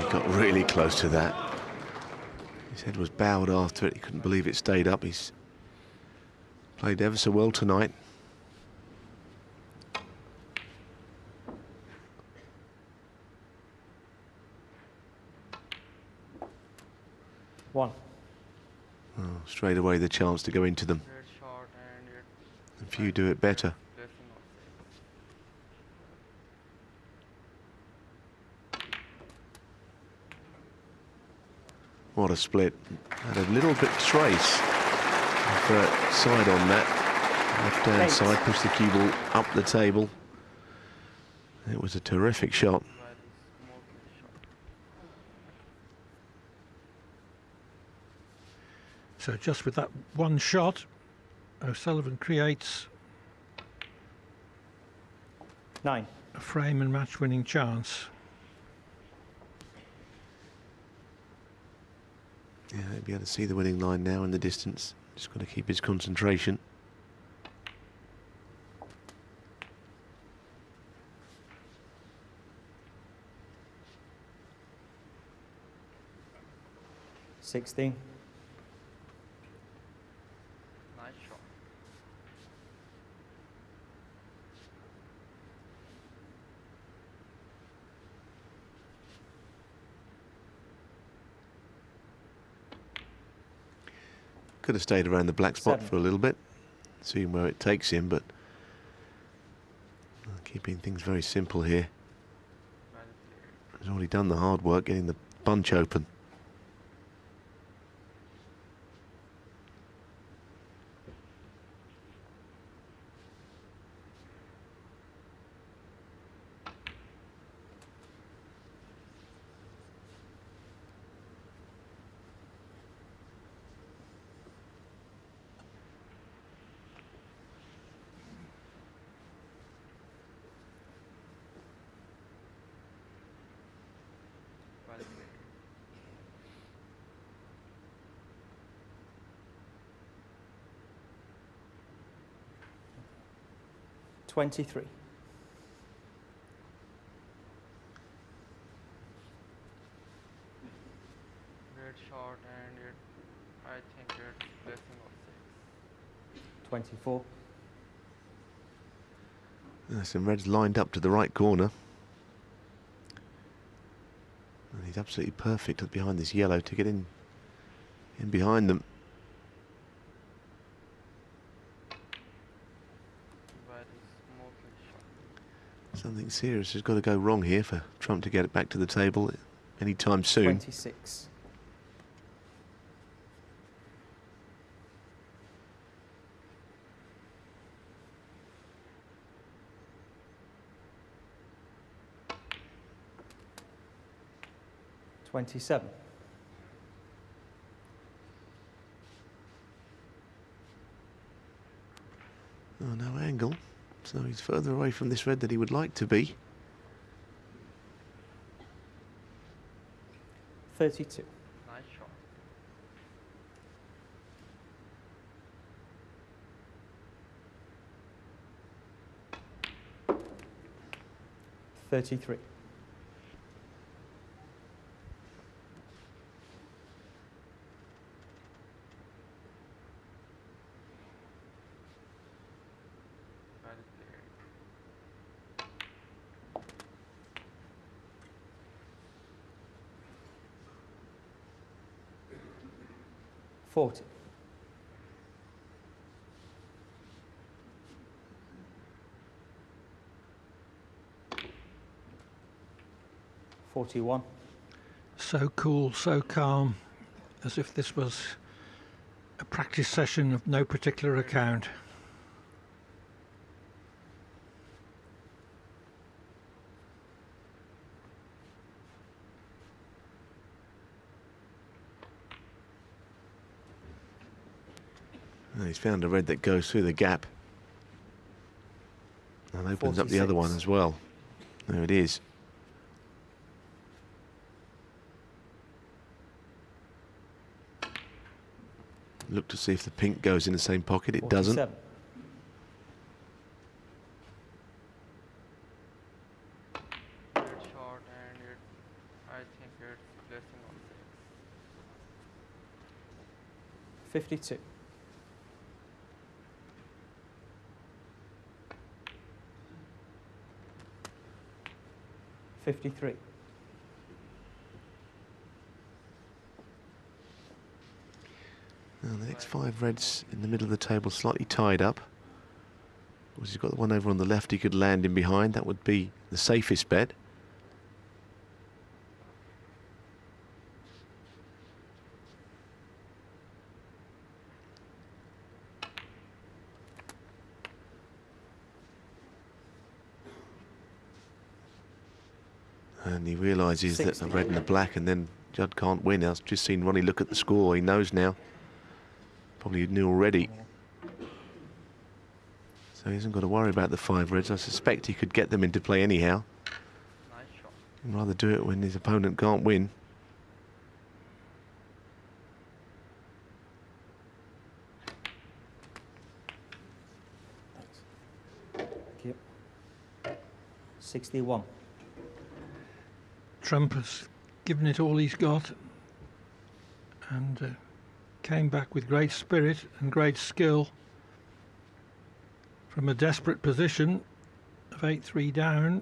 He got really close to that. His head was bowed after it. He couldn't believe it stayed up. He's played ever so well tonight. One. Oh, straight away the chance to go into them. Great shot, and it. If you do it better. Blessing of six. What a split. Had a little bit trace of side on that. Left hand Eight. side, pushed the cue ball up the table. It was a terrific shot. Very smoky shot. So just with that one shot, O'Sullivan creates 9. a frame and match-winning chance. Yeah, he'll be able to see the winning line now in the distance. Just got to keep his concentration. $16. Nice shot. Could have stayed around the black spot 7. for a little bit, seeing where it takes him, but keeping things very simple here. Well played. He's already done the hard work getting the bunch open. Well played. 23. Great shot, and it. I think it's blessing of six. 24. Some reds lined up to the right corner. And he's absolutely perfect up behind this yellow to get in behind them. Very smoky shot. Something serious has got to go wrong here for Trump to get it back to the table anytime soon. 26. $27. Oh, no angle. So he's further away from this red than he would like to be. 32. Nice shot. 33. Well played. 40. $41. So cool, so calm, as if this was a practice session of no particular account. And he's found a red that goes through the gap and opens up the other one 46. as well. There it is. Look to see if the pink goes in the same pocket. It doesn't. 47. Great shot, and it. I I think it's placing on 6. 52. 53. Now the next 5 reds in the middle of the table slightly tied up. He's got the one over on the left he could land in behind. That would be the safest bet. And he realises that 60. the red and the black, and then Judd can't win. I've just seen Ronnie look at the score. He knows now. Probably knew already. So he hasn't got to worry about the 5 reds. I suspect he could get them into play anyhow. Nice shot. He'd rather do it when his opponent can't win. Thank you. 61. Trump has given it all he's got and came back with great spirit and great skill from a desperate position of 8-3 down.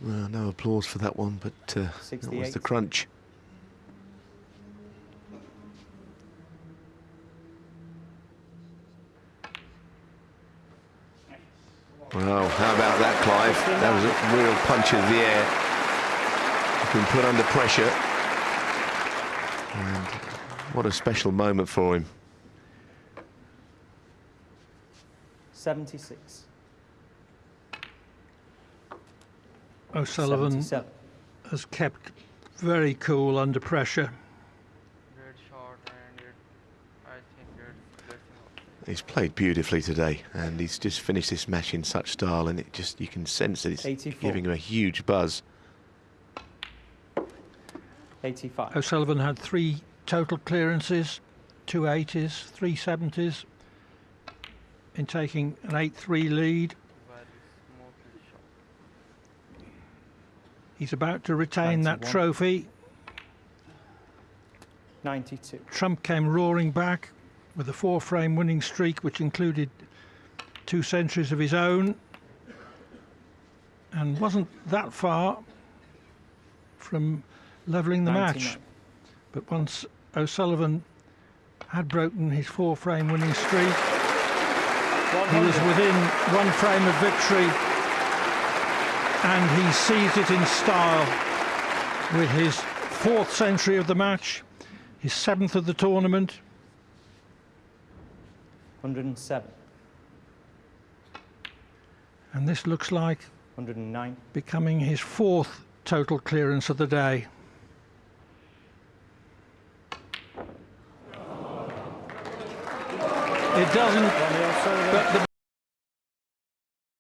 Well, no applause for that one, but that was 68. the crunch. Well, how about that, Clive? That was a real punch of the air. He's been put under pressure. And what a special moment for him. 76. O'Sullivan 77. has kept very cool under pressure. Great shot, and I think it's placing on 6. He's played beautifully today, and he's just finished this match in such style, and you can sense that it's 84. giving him a huge buzz. 85. O'Sullivan had 3 total clearances, 2 80s, 3 70s in taking an 8-3 lead. Very smoothly shot. He's about to retain that 91. trophy. 92. Trump came roaring back with a 4-frame winning streak which included 2 centuries of his own and wasn't that far from levelling the 99. match. But once O'Sullivan had broken his 4-frame winning streak, he was 100. within 1 frame of victory, and he seized it in style with his 4th century of the match, his 7th of the tournament. 107. And this looks like 109. becoming his 4th total clearance of the day. It doesn't, Ronnie O'Sullivan. but the